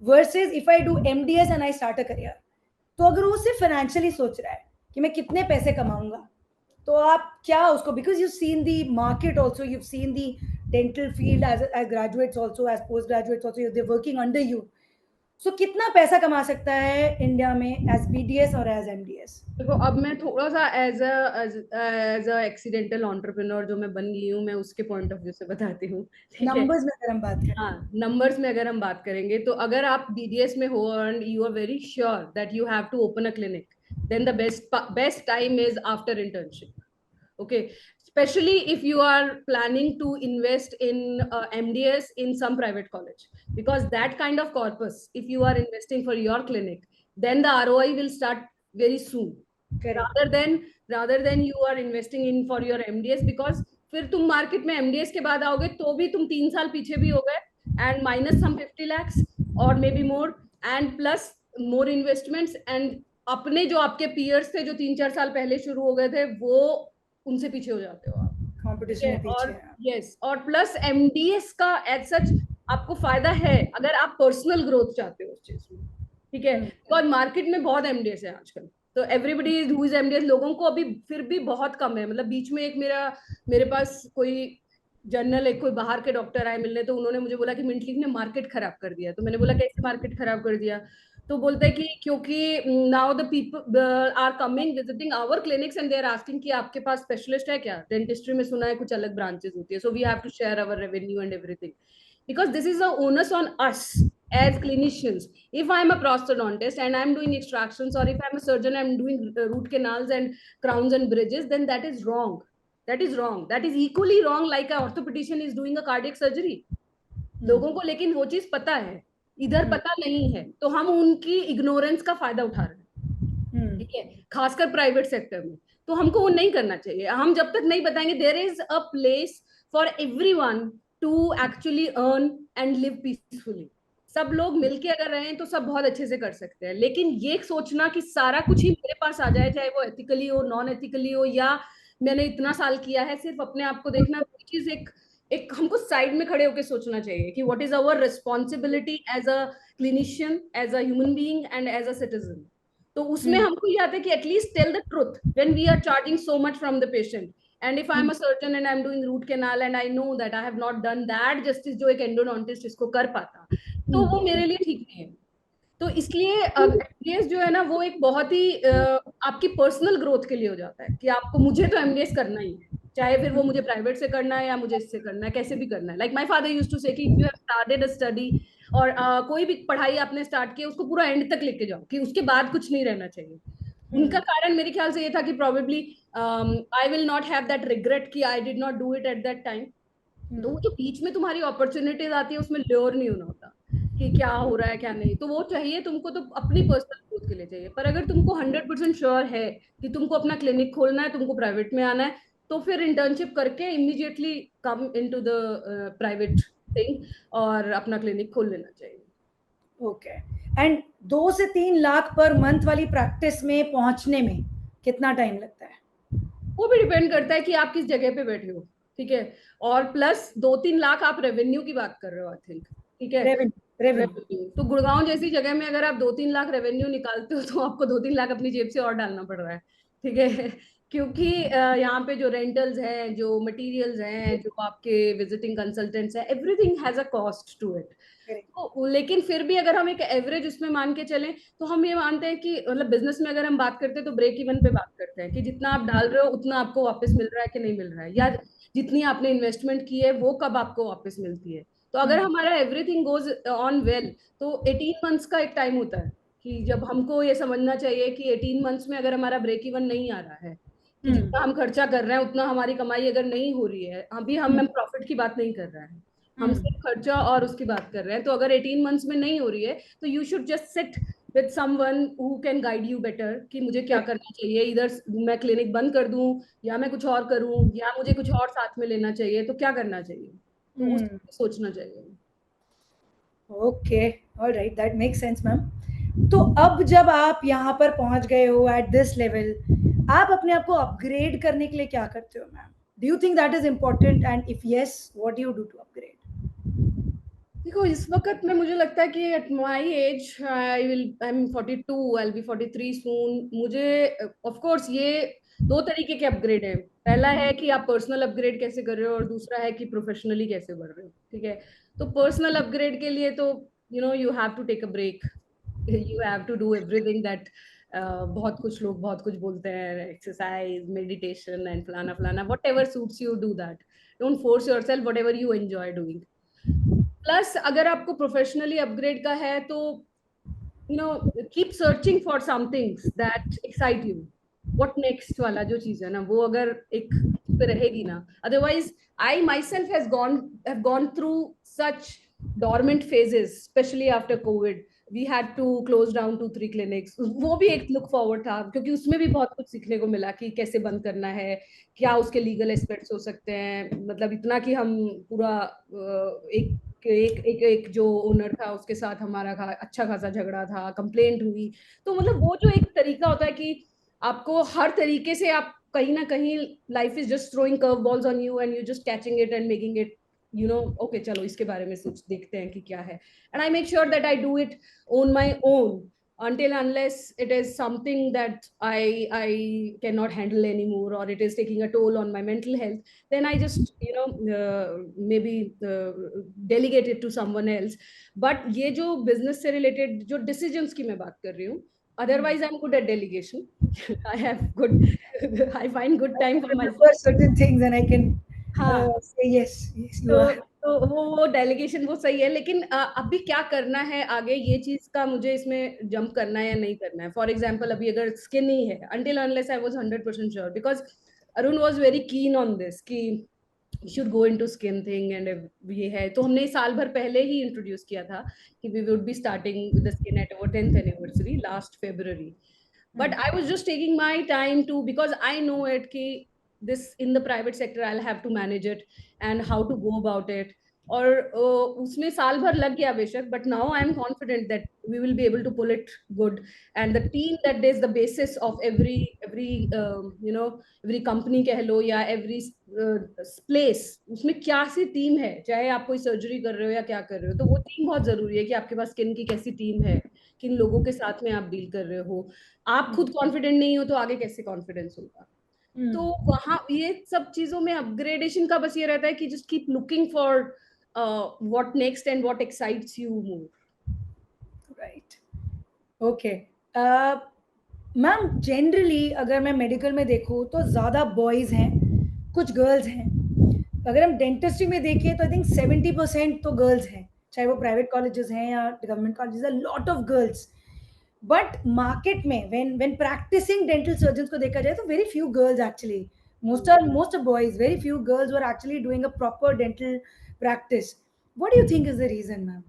versus if I do MDS and I start a career, तो अगर वो सिर्फ फाइनेंशियली सोच रहा है कि मैं कितने पैसे कमाऊंगा, तो आप क्या उसको, because you seen the market also, you seen the dental field as graduates also, as post graduates also, they working under you, so कितना पैसा कमा सकता है इंडिया में एज बीडीएस और एज एमडीएस? देखो, अब मैं थोड़ा सा एज अ एक्सीडेंटल एंटरप्रेन्योर जो मैं बन गई हूँ, मैं उसके पॉइंट ऑफ व्यू से बताती हूँ, ठीक है? नंबर्स में अगर हम बात करें, हाँ, नंबर्स में अगर हम बात करेंगे, तो अगर आप बीडीएस में हो and you are very sure that you have to open a clinic, then the best time is after internship. Okay, especially if you are planning to invest in MDS in some private college, because that kind of corpus, if you are investing for your clinic, then the ROI will start very soon. Correct, rather than you are investing in for your MDS, because फिर तुम market में MDS के बाद आओगे तो भी तुम 3 साल पीछे भी हो गए, एंड माइनस सम 50 lakhs और may be more, and plus more investments, and अपने जो आपके पीयर्स थे जो 3-4 साल पहले शुरू हो गए थे, वो उनसे पीछे हो जाते हो आप, ठीक कंपटीशन है? में पीछे और है। यस, और प्लस एमडीएस का एज सच आपको फायदा है अगर आप पर्सनल ग्रोथ चाहते हो उस चीज में, ठीक है? बिकॉज मार्केट में बहुत एमडीएस है आजकल, तो everybody is who is MDS, लोगों को अभी फिर भी बहुत कम है. मतलब बीच में एक मेरे पास कोई जनरल, एक कोई बाहर के डॉक्टर आए मिलने, तो उन्होंने मुझे बोला कि मिंट लीग ने मार्केट खराब कर दिया. तो मैंने बोला कैसे मार्केट खराब कर दिया? तो बोलते हैं कि क्योंकि now the people are coming visiting our clinics and they are asking कि आपके पास स्पेशलिस्ट है क्या? डेंटिस्ट्री में सुना है कुछ अलग ब्रांचेस होती है, so we have to share our revenue and everything, because this is the onus on us as clinicians. If I'm a prosthodontist and I'm doing extractions, or if I'm a surgeon, I'm doing root canals and crowns and bridges, then that is wrong. That is wrong. That is equally wrong like a orthopedician is doing a cardiac surgery. लोगों को लेकिन वो चीज पता है, इधर पता नहीं है, तो हम उनकी इग्नोरेंस का फायदा उठा रहे हैं, ठीक है? खासकर प्राइवेट सेक्टर में. तो हमको वो नहीं करना चाहिए. हम जब तक नहीं बताएंगे there is a place for everyone to actually earn and live peacefully. सब लोग मिलके अगर रहें तो सब बहुत अच्छे से कर सकते हैं, लेकिन ये सोचना कि सारा कुछ ही मेरे पास आ जाए, चाहे वो एथिकली हो, नॉन एथिकली हो, या मैंने इतना साल किया है, सिर्फ अपने आप को देखना, वो चीज एक एक हमको साइड में खड़े होकर सोचना चाहिए कि what is our responsibility as a clinician, as a human being and as a citizen. तो उसमें हमको ये आता है कि at least tell the truth when we are charging so much from the patient. And if I am a surgeon and I am doing root canal and I know that I have not done that justice जो एक endodontist इसको कर पाता, तो वो मेरे लिए ठीक नहीं है. तो इसलिए एमडीएस जो है ना, वो एक बहुत ही आपकी पर्सनल ग्रोथ के लिए हो जाता है कि आपको, मुझे तो एमडीएस करना ही है, चाहे फिर वो मुझे प्राइवेट से करना है या मुझे इससे करना है, कैसे भी करना है. Like my father used to say कि you have started a study, और कोई भी पढ़ाई आपने स्टार्ट की उसको पूरा एंड तक लेके जाओ, कि उसके बाद कुछ नहीं रहना चाहिए. उनका कारण मेरे ख्याल से ये था कि probably I will not have that regret कि I did not do it at that time. तो वो जो बीच में तुम्हारी अपॉर्चुनिटीज आती है उसमें ल्योर नहीं होना होता कि क्या हो रहा है क्या नहीं, तो वो चाहिए तुमको, तो अपनी पर्सनल ग्रोथ के लिए चाहिए. पर अगर तुमको 100% श्योर है कि तुमको अपना क्लिनिक खोलना है, तुमको प्राइवेट में आना है, तो फिर इंटर्नशिप करके immediately come into the private thing और अपना क्लिनिक खोल लेना चाहिए. ओके, एंड 2 से 3 लाख पर मंथ वाली प्रैक्टिस में पहुंचने में कितना टाइम लगता है? वो भी डिपेंड करता है कि आप किस जगह पे बैठे हो, ठीक है? और प्लस 2-3 लाख आप रेवेन्यू की बात कर रहे हो, आई थिंक, ठीक है? रेवेन्यू तो गुड़गांव जैसी जगह में अगर आप 2-3 लाख रेवेन्यू निकालते हो, तो आपको 2-3 लाख अपनी जेब से और डालना पड़ रहा है, ठीक है? क्योंकि यहाँ पे जो रेंटल्स हैं, जो मटेरियल्स हैं, जो आपके विजिटिंग कंसल्टेंट्स हैं, everything has a cost to it. तो लेकिन फिर भी अगर हम एक एवरेज उसमें मान के चलें, तो हम ये मानते हैं कि मतलब बिजनेस में अगर हम बात करते हैं तो ब्रेक इवन पे बात करते हैं कि जितना आप डाल रहे हो उतना आपको वापस मिल रहा है कि नहीं मिल रहा है, या जितनी आपने इन्वेस्टमेंट की है वो कब आपको वापस मिलती है. तो अगर हमारा एवरीथिंग गोज ऑन वेल, तो 18 मंथ्स का एक टाइम होता है कि जब हमको ये समझना चाहिए कि 18 मंथ्स में अगर हमारा ब्रेक इवन नहीं आ रहा है, कि जितना हम खर्चा कर रहे हैं उतना हमारी कमाई अगर नहीं हो रही है, अभी हम प्रॉफिट की बात नहीं कर रहे हैं, हम सिर्फ खर्चा और उसकी बात कर रहे हैं, तो अगर 18 मंथ्स में नहीं हो रही है तो you should just sit with someone who can guide you better कि मुझे क्या करना चाहिए, इधर मैं क्लिनिक बंद कर दूं या मैं कुछ और करूं या मुझे कुछ और साथ में लेना चाहिए, तो क्या करना चाहिए, तो उस सोचना चाहिए। Okay, alright, that make sense ma'am. तो अब जब आप यहाँ पर पहुंच गए हो एट दिस लेवल, आप अपने आप को अपग्रेड करने के लिए क्या करते हो ma'am? Do you think that is important, and if yes, what do you do to upgrade? देखो इस वक्त में मुझे लगता है कि at my age I am 42, I will be 43 soon, मुझे ऑफ कोर्स ये दो तरीके के अपग्रेड है, पहला है कि आप पर्सनल अपग्रेड कैसे कर रहे हो और दूसरा है कि प्रोफेशनली कैसे बढ़ रहे हो, ठीक है। तो पर्सनल अपग्रेड के लिए तो you have to take a break, you have to do everything that, बहुत कुछ लोग बहुत कुछ बोलते हैं, एक्सरसाइज, मेडिटेशन एंड फलाना फलाना, whatever suits you do that, don't force yourself, whatever you enjoy doing. Plus अगर आपको प्रोफेशनली अपग्रेड का है तो keep searching for somethings that excite you, what next वाला जो चीज है ना, वो अगर एक पे रहेगी ना, otherwise I myself have gone through such dormant phases, especially after covid, we had to close down 2-3 clinics, वो भी एक लुक फॉरवर्ड था क्योंकि उसमें भी बहुत कुछ सीखने को मिला कि कैसे बंद करना है, क्या उसके लीगल एस्पेक्ट्स हो सकते हैं, मतलब इतना कि हम पूरा एक एक एक एक जो ओनर था उसके साथ हमारा अच्छा खासा झगड़ा था, कंप्लेंट हुई, तो मतलब वो जो एक तरीका होता है कि आपको हर तरीके से आप कहीं ना कहीं, life is just throwing curve balls on you and you just catching it and making it, okay चलो इसके बारे में सोच देखते हैं कि क्या है, and I make sure that I do it on my own until unless it is something that I cannot handle anymore or it is taking a toll on my mental health, then I just maybe delegate it to someone else. But ये जो business से related जो decisions की मैं बात कर रही हूँ, otherwise I'm good at delegation. I have good I find good time for For myself. certain things, and I can हाँ, say yes, yes, you तो are. तो वो डेलीगेशन वो सही है, लेकिन अभी क्या करना है आगे, ये चीज का मुझे इसमें जंप करना है या नहीं करना है। फॉर एग्जाम्पल अभी अगर स्किन ही है, until unless I was 100% sure, because Arun was very keen on this कि should go into skin thing and ये है, तो हमने साल भर पहले ही इंट्रोड्यूस किया था कि we would be starting with the skin at our 10th anniversary last February. But I was just taking my time to, because I know it ki this in the private sector I'll have to manage it and how to go about it, और उसमें साल भर लग गया बेशक, but now I am confident that we will be able to pull it good, and the team that is the basis of every company कह लो या every place, उसमें क्या सी टीम है, चाहे आप कोई सर्जरी कर रहे हो या क्या कर रहे हो, तो वो टीम बहुत जरूरी है कि आपके पास स्किन की कैसी टीम है, किन लोगों के साथ में आप डील कर रहे हो, आप खुद कॉन्फिडेंट नहीं हो तो आगे कैसे कॉन्फिडेंस होगा। तो वहां ये सब चीजों में अपग्रेडेशन का बस ये रहता है कि just keep looking for what next and what excites you more. Right, okay. Ma'am generally अगर मैं मेडिकल में देखूँ तो ज़्यादा बॉयज़ हैं, कुछ गर्ल्स हैं। अगर हम डेंटिस्ट्री में देखें तो आई थिंक 70% तो गर्ल्स हैं, चाहे वो प्राइवेट कॉलेजेस हैं या government colleges, lot of girls. But market में व्हेन प्रैक्टिसिंग डेंटल सर्जन्स को देखा जाए तो very few girls actually, most of boys, very few girls who are actually doing a proper dental practice. What do you think is the reason, ma'am?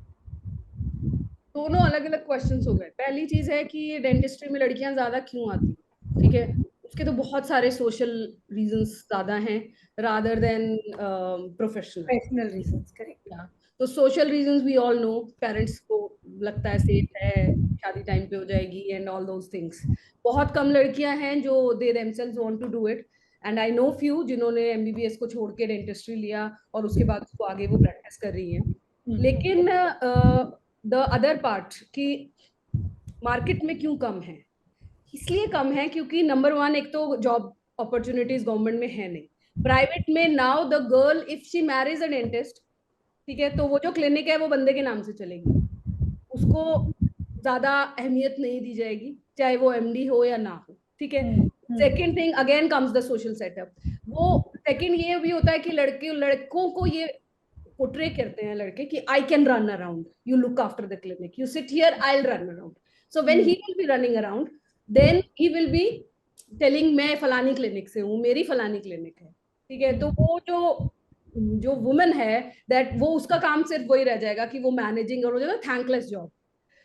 दोनों अलग अलग questions हो गए। पहली चीज है कि डेंटिस्ट्री में लड़कियां ज्यादा क्यों आती, ठीक है, उसके तो बहुत सारे सोशल रीजंस ज्यादा हैं rather than professional. Professional reasons, correct. तो social reasons we all know, parents को लगता है सेफ है, शादी टाइम पे हो जाएगी एंड ऑल दोज थिंग्स। बहुत कम लड़कियां हैं जो they themselves want to do it, and I know few जिन्होंने एमबीबीएस को छोड़ के डेंटिस्ट्री लिया और उसके बाद उसको आगे वो प्रैक्टिस कर रही हैं। लेकिन द अदर पार्ट कि मार्केट में क्यों कम है, इसलिए कम है क्योंकि नंबर वन, एक तो जॉब अपॉर्चुनिटीज गवर्नमेंट में है नहीं, प्राइवेट में now the girl if she marriage a dentist, ठीक है, तो वो जो क्लिनिक है वो बंदे के नाम से चलेगी, उसको ज्यादा अहमियत नहीं दी जाएगी चाहे वो एमडी हो या ना हो, ठीक है। Second thing again comes the social setup, वो सेकेंड ये भी होता है कि लड़कों को ये पोर्ट्रे करते हैं लड़के कि I can run around, you look after the clinic, you sit here, I will run around, so when he will be running around then he will be telling मैं फलानी क्लिनिक से हूँ, मेरी फलानी क्लिनिक है, ठीक है, तो वो जो जो वुमेन है, दैट वो उसका काम सिर्फ वही रह जाएगा कि वो मैनेजिंग, और हो जाएगा थैंकलेस जॉब।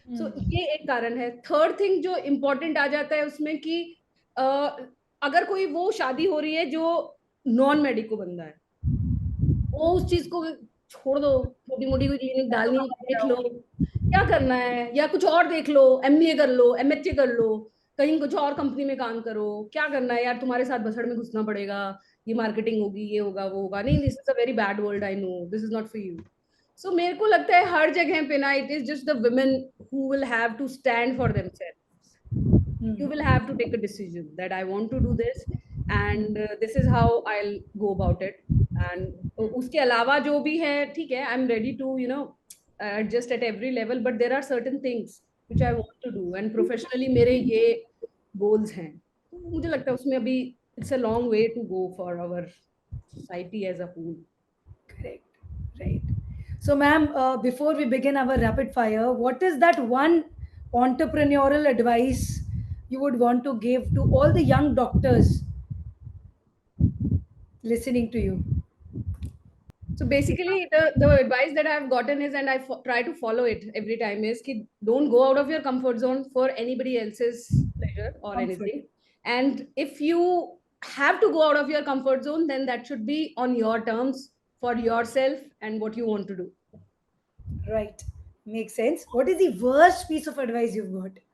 सो ये एक कारण है। थर्ड थिंग जो इम्पोर्टेंट आ जाता है उसमें कि अ, अगर कोई वो शादी हो रही है जो नॉन मेडिको बंदा है, वो उस चीज को छोड़ दो, छोटी मोटी कोई क्लिनिक मैं तो डालनी है समझ देख रहा लो हूँ। क्या करना है, या कुछ और देख लो, एमबीए कर लो, एमएचए कर लो, कहीं कुछ और कंपनी में काम करो, क्या करना है यार, तुम्हारे साथ भसड़ में घुसना पड़ेगा, ये मार्केटिंग होगी, ये होगा, वो होगा, नहीं, this is a very bad world, I know this is not for you. So मेरे को लगता है हर जगह पे ना, it is just the women who will have to stand for themselves. You will have to take a decision that I want to do this, and this is how I'll go about it. And उसके अलावा जो भी है ठीक है, I'm ready to adjust at every level, but there are certain things which I want to do, and professionally मेरे ये goals हैं, तो मुझे लगता है उसमें अभी it's a long way to go for our society as a whole. Correct. Right. So, ma'am, before we begin our rapid fire, what is that one entrepreneurial advice you would want to give to all the young doctors listening to you? So basically, the advice that I've gotten is, and try to follow it every time, is ki don't go out of your comfort zone for anybody else's pleasure or Comfort. anything. And if you have to go out of your comfort zone, then that should be on your terms for yourself and what you want to do. Right. Makes sense. What is the worst piece of advice you've got?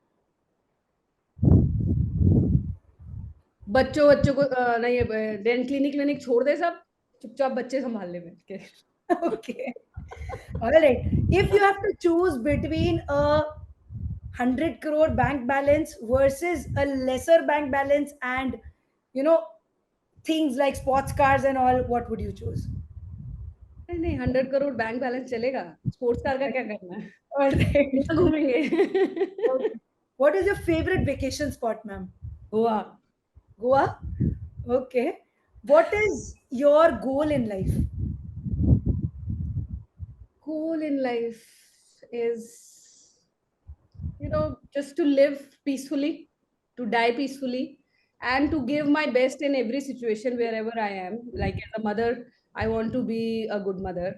बच्चों बच्चों को नहीं, then clinic छोड़ दे सब, चुपचाप बच्चे संभाल ले बैठ के। Okay. All right. If you have to choose between a 100 crore bank balance versus a lesser bank balance and, you know, things like sports cars and all, what would you choose? नहीं नहीं, 100 crore bank balance चलेगा, sports car का क्या करना है, All right. कहाँ घूमेंगे। Okay. What is your favorite vacation spot, ma'am? Goa. Goa? Okay. What is your goal in life? Goal in life is, just to live peacefully, to die peacefully, and to give my best in every situation wherever I am. Like as a mother, I want to be a good mother.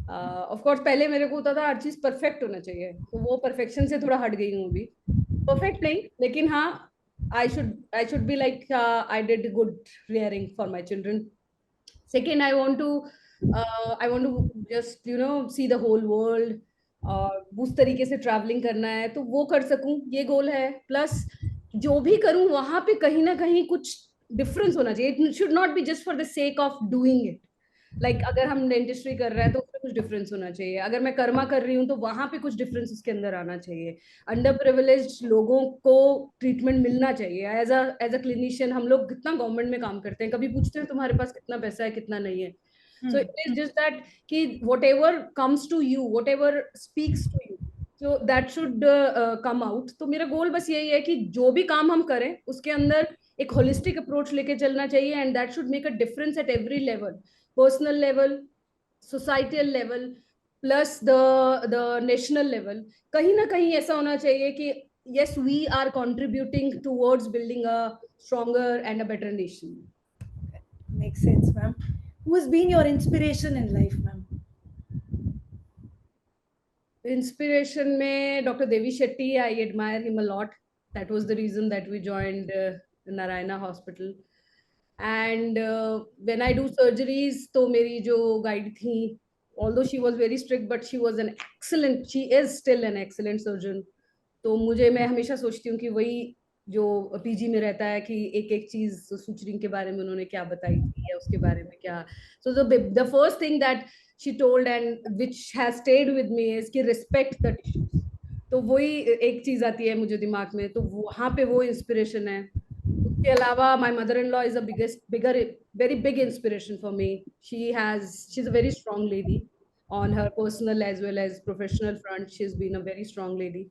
Of course, पहले मेरे को होता था हर चीज perfect होना चाहिए, तो वो परफेक्शन से थोड़ा हट गई हूँ अभी। परफेक्ट नहीं, लेकिन हाँ, I should be like I did good rearing for my children. Second, I want to just see the whole world, और उस तरीके से ट्रैवलिंग करना है तो वो कर सकूं, ये गोल है। प्लस जो भी करूं वहां पे कहीं ना कहीं कुछ डिफरेंस होना चाहिए, it should not be just for the sake of doing it. Like अगर हम डेंटिस्ट्री कर रहे हैं तो उसमें कुछ डिफरेंस होना चाहिए, अगर मैं कर्मा कर रही हूँ तो वहां पे कुछ डिफरेंस उसके अंदर आना चाहिए। अंडर प्रिविलेज्ड लोगों को ट्रीटमेंट मिलना चाहिए। एज अ क्लिनिशियन हम लोग कितना गवर्नमेंट में काम करते हैं, कभी पूछते हैं तुम्हारे पास कितना पैसा है कितना नहीं है। So Hmm. It is just that कि whatever comes to you, whatever speaks to you, so that should come out. तो मेरा गोल बस यही है कि जो भी काम हम करें उसके अंदर एक होलिस्टिक अप्रोच लेके चलना चाहिए, and that should make a difference at every level, personal level, societal level, plus the national level. कहीं ना कहीं ऐसा होना चाहिए कि yes, we are contributing towards building a stronger and a better nation. Makes sense, ma'am. Who has been your inspiration in life, ma'am? Inspiration में Dr. Devi Shetty, I admire him a lot. That was the reason that we joined Narayana Hospital. And when I do surgeries, तो मेरी जो guide थी, although she was very strict, but she is still an excellent surgeon. तो मैं हमेशा सोचती हूँ कि वही जो पीजी में रहता है कि एक एक चीज सुचरिंग के बारे में उन्होंने क्या बताई थी या उसके बारे में क्या। So the first thing that she told and which has stayed with me is कि रिस्पेक्ट द टिश्यूज। तो वही एक चीज आती है मुझे दिमाग में, तो वहां पे वो इंस्पिरेशन है। उसके अलावा my mother in law is a bigger very big inspiration for me. She is a very strong lady on her personal as well as professional front. She's been a very strong lady.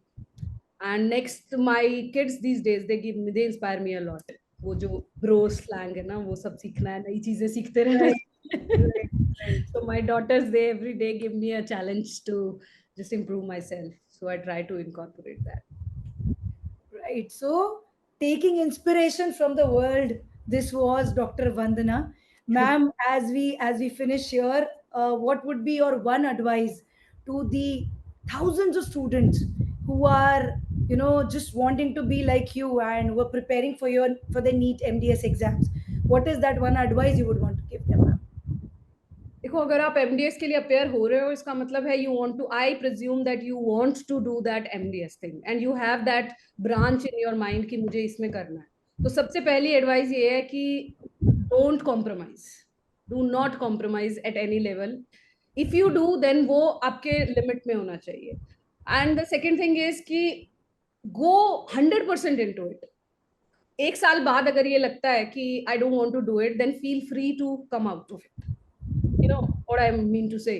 And next, my kids these days, they inspire me a lot. वो जो bro slang है ना, वो सब सीखना है, नई चीजें सीखते रहना Right, है। right, right. So my daughters, they every day give me a challenge to just improve myself, so I try to incorporate that. Right. So taking inspiration from the world. This was Dr. Vandana. Ma'am, as we finish here, what would be your one advice to the thousands of students who are, just wanting to be like you and were preparing for the NEET MDS exams? What is that one advice you would want to give them, ma'am? देखो, अगर आप MDS के लिए appear हो रहे हो, इसका मतलब है you want to, I presume that you want to do that MDS thing and you have that branch in your mind कि मुझे इसमें करना है. तो सबसे पहली एडवाइस ये है कि don't compromise, do not compromise at any level. If you do then वो आपके लिमिट में होना चाहिए. And the second thing is कि गो 100% इनटू इट. एक साल बाद अगर ये लगता है कि I don't want to do it, then feel free to come out of it. You know what I mean to say?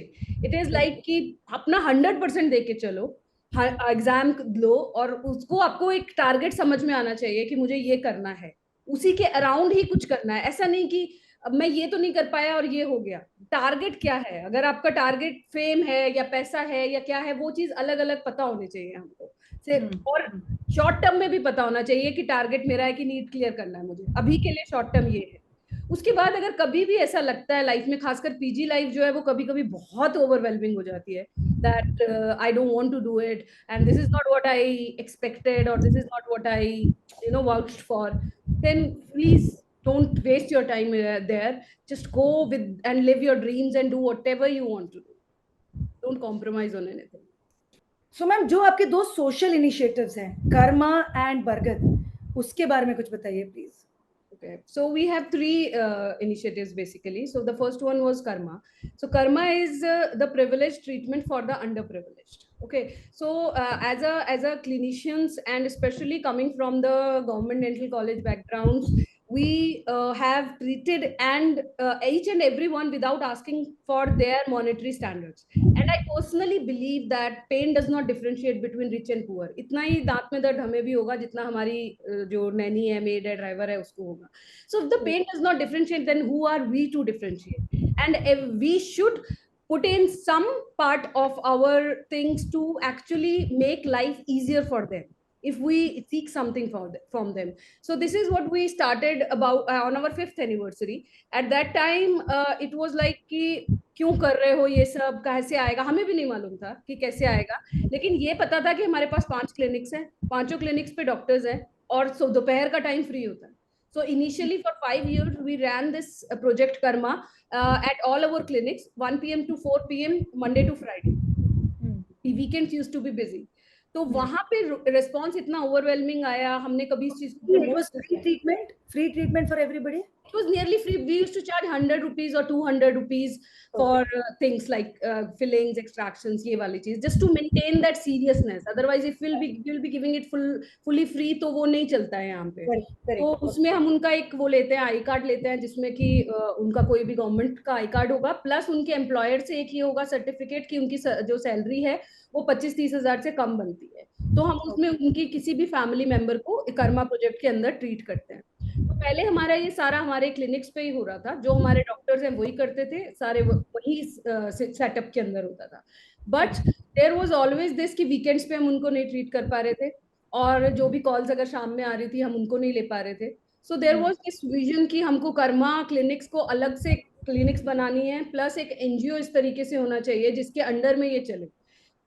It is like कि अपना 100% दे के चलो, एग्जाम लो, और उसको आपको एक टारगेट समझ में आना चाहिए कि मुझे ये करना है, उसी के अराउंड ही कुछ करना है. ऐसा नहीं कि अब मैं ये तो नहीं कर पाया और ये हो गया. टारगेट क्या है? अगर आपका टारगेट फेम है या पैसा है या क्या है, वो चीज अलग अलग पता होनी चाहिए हमको से. और शॉर्ट टर्म में भी पता होना चाहिए कि टारगेट मेरा है कि नीट क्लियर करना है मुझे, अभी के लिए शॉर्ट टर्म ये है. उसके बाद अगर कभी भी ऐसा लगता है लाइफ में, खासकर पीजी लाइफ जो है वो कभी कभी बहुत ओवरवेलमिंग हो जाती है, that I don't want to do it and this is not what I expected और this is not what I vouched for, then please don't waste your time there. Just go with and live your dreams and do whatever you want to do. Don't compromise on anything. So ma'am, जो आपके दो social initiatives हैं, Karma and बरगद, उसके बारे में कुछ बताइए please. Okay, so we have three initiatives basically. So the first one was Karma. So Karma is the privileged treatment for the underprivileged. Okay, so as a clinicians, and especially coming from the government dental college backgrounds, we have treated and each and everyone without asking for their monetary standards. And I personally believe that pain does not differentiate between rich and poor. इतना ही दांत में दर्द हमें भी होगा जितना हमारी जो नैनी है, मेड है, ड्राइवर है, उसको होगा. So if the pain does not differentiate, then who are we to differentiate? And if we should put in some part of our things to actually make life easier for them if we seek something from them. So this is what we started about on our 5th anniversary. At that time it was like कि क्यों कर रहे हो ये सब, कैसे आएगा, हमें भी नहीं मालूम था कि कैसे आएगा. लेकिन ये पता था कि हमारे पास 5 क्लिनिक्स हैं, 5 क्लिनिक्स पे डॉक्टर्स हैं, और दोपहर का टाइम फ्री होता है. So initially for 5 years we ran this project Karma at all our clinics, 1 p.m. to 4 p.m. Monday to Friday. The weekends used to be busy. तो वहां पे रिस्पॉन्स इतना ओवरवेलमिंग आया, हमने कभी इस चीज को, It was free treatment for everybody. It was nearly free. We used to charge 100 rupees or 200 rupees for things like fillings, extractions, ये वाली चीज, just to maintain that seriousness. Otherwise, if we'll be giving it fully free, तो वो नहीं चलता है यहाँ पे. तो उसमें हम उनका एक वो लेते हैं, आई कार्ड लेते हैं, जिसमें कि उनका कोई भी गवर्नमेंट का आई कार्ड होगा, प्लस उनके एम्प्लॉयर से एक ये होगा सर्टिफिकेट कि उनकी जो सैलरी है वो 25-30 हजार से कम बनती है. तो हम उसमें उनकी किसी भी फैमिली मेंबर को कर्मा प्रोजेक्ट के अंदर ट्रीट करते हैं. तो पहले हमारा ये सारा हमारे क्लिनिक्स पे ही हो रहा था, जो हमारे डॉक्टर्स हैं वही करते थे, सारे वही सेटअप के अंदर होता था. But there was always this कि वीकेंड्स पे हम उनको नहीं ट्रीट कर पा रहे थे, और जो भी कॉल्स अगर शाम में आ रही थी हम उनको नहीं ले पा रहे थे. So there was this vision कि हमको कर्मा क्लिनिक्स को अलग से क्लिनिक्स बनानी है, प्लस एक एनजीओ इस तरीके से होना चाहिए जिसके अंडर में ये चले,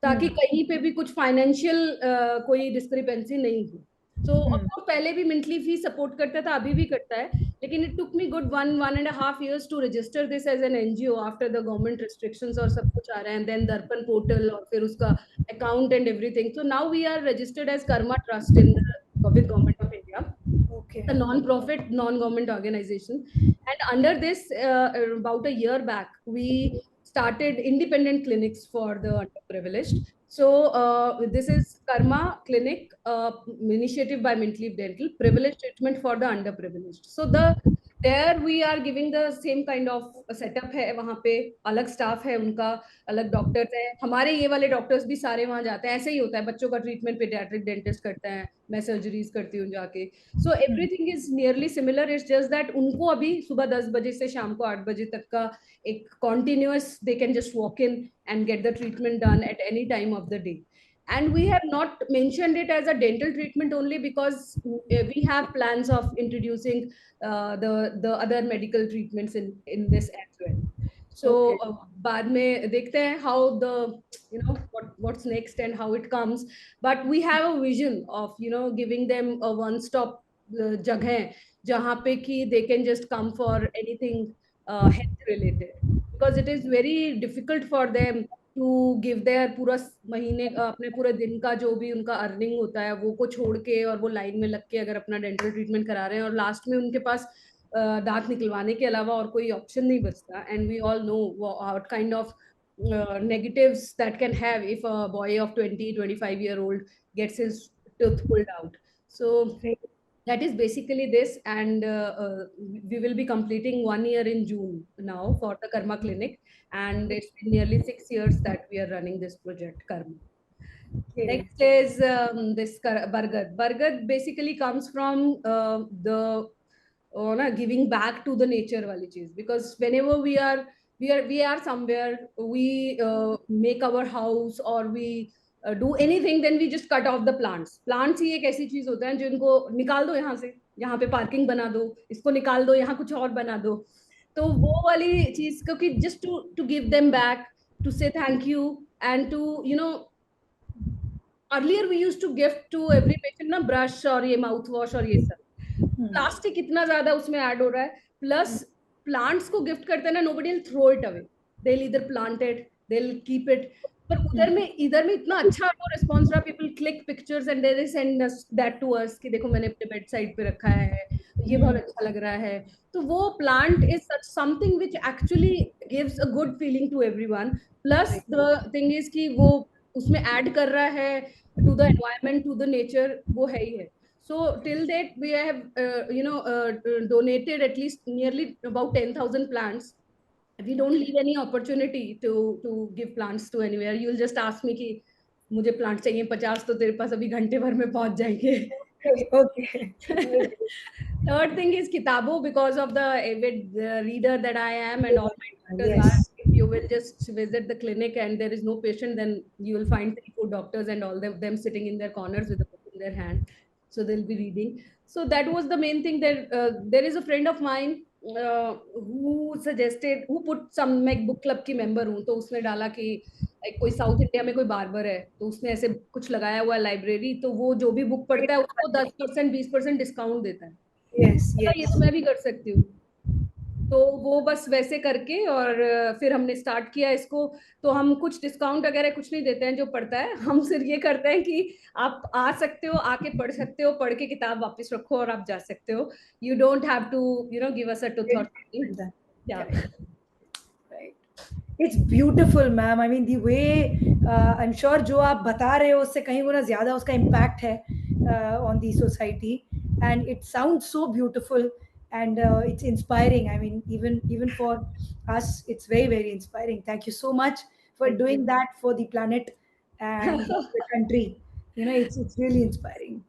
ताकि कहीं पे भी कुछ फाइनेंशियल कोई डिस्क्रिपेंसी नहीं हो. तो पहले भी मेंटली फी सपोर्ट करता था, अभी भी करता है, लेकिन it took me good 1.5 years to register this as an NGO after the government restrictions और सब कुछ आ रहा है, एंड देन दर्पण पोर्टल और फिर उसका account and everything. So now we are registered as Karma trust in with government of India. Okay. It's a non-profit, non-government organization, and under this about a year back we started independent clinics for the underprivileged. So this is Karma Clinic, initiative by Mintleaf Dental, privileged treatment for the underprivileged. So there we are giving the same kind of setup है, वहाँ पे अलग staff है उनका, अलग doctors है, हमारे ये वाले डॉक्टर्स भी सारे वहाँ जाते हैं. ऐसे ही होता है, बच्चों का ट्रीटमेंट पेडियाट्रिक डेंटिस्ट करते हैं, मैं सर्जरीज करती हूँ जाके. So everything is nearly similar. It's just that उनको अभी सुबह 10 बजे से शाम को 8 बजे तक का एक continuous, they can just walk in and get the treatment done at any time of the day. And we have not mentioned it as a dental treatment only because we have plans of introducing the other medical treatments in this as well. So Okay. बाद में देखते हैं how the what's next and how it comes. But we have a vision of giving them a one stop जगह जहाँ पे कि they can just come for anything health related, because it is very difficult for them to give their पूरा महीने का अपने पूरे दिन का जो भी उनका अर्निंग होता है वो को छोड़ के और वो लाइन में लग के अगर अपना डेंटल ट्रीटमेंट करा रहे हैं और लास्ट में उनके पास दांत निकलवाने के अलावा और कोई ऑप्शन नहीं बचता. And we all know what kind of negatives that can have if a boy of 20-25 year old gets his tooth pulled out. So Right. that is basically this, and we will be completing 1 year in June now for the Karma Clinic, and it's been nearly 6 years that we are running this project Karma. Okay. Next is this Bargad. Bargad basically comes from the giving back to the nature wali cheez, because whenever we are somewhere, we make our house or we do anything, then we just cut off the plants ही एक ऐसी चीज होता है जिनको निकाल दो यहाँ से, यहाँ पे पार्किंग बना दो, इसको निकाल दो, यहाँ कुछ और बना दो. तो वो वाली चीज क्योंकि just to give them back, to say thank you, and to earlier we used to give to every patient ना ब्रश और ये माउथ वॉश और ये सब. प्लास्टिक इतना ज्यादा उसमें ऐड हो रहा है, प्लस प्लांट्स को गिफ्ट करते हैं ना, nobody will throw it away, they will either plant it, they will keep it. पर इधर में इतना अच्छा वो रिस्पॉन्स रहा, people click pictures and they send that to us कि देखो मैंने अपने बेड साइड पे रखा है, ये बहुत अच्छा लग रहा है. तो वो plant is such something which actually gives a good feeling to everyone. Plus the thing is कि वो उसमें ऐड कर रहा है to the environment, to the nature, वो है ही है. So till date, we have, donated at least nearly about 10,000 plants. We don't leave any opportunity to give plants to anywhere. You'll just ask me कि मुझे plant चाहिए 50, तो तेरे पास अभी घंटे भर में पहुंच जाएंगे. Okay. Okay. Third thing is kitabo, because of the avid reader that I am and all my doctors are. Yes. If you will just visit the clinic and there is no patient, then you will find 3-4 doctors and all them sitting in their corners with a book in their hand. So they'll be reading. So that was the main thing. That there is a friend of mine who put some, मैं book club की member हूँ, तो उसने डाला कि कोई south India में कोई बार्बर है, तो उसने ऐसे कुछ लगाया हुआ लाइब्रेरी, तो वो जो भी बुक पढ़ता है उसको 10% 20% डिस्काउंट देता है. Yes. ये तो Yes. मैं भी कर सकती हूँ. तो वो बस वैसे करके और फिर हमने स्टार्ट किया इसको. तो हम कुछ डिस्काउंट वगैरह कुछ नहीं देते हैं जो पढ़ता है, हम सिर्फ ये करते हैं कि आप आ सकते हो, आके पढ़ सकते हो, पढ़ के किताब वापस रखो और आप जा सकते हो. You don't have to give us a tooth और या. Right. It's beautiful, ma'am. I mean, the way I'm sure जो आप बता रहे हो उससे कहीं गुना ज़्यादा उसका impact है on the society, and it sounds so beautiful, and it's inspiring. I mean, even for us, it's very very inspiring. Thank you so much for Thank doing you. that for the planet and the country. You know, it's really inspiring.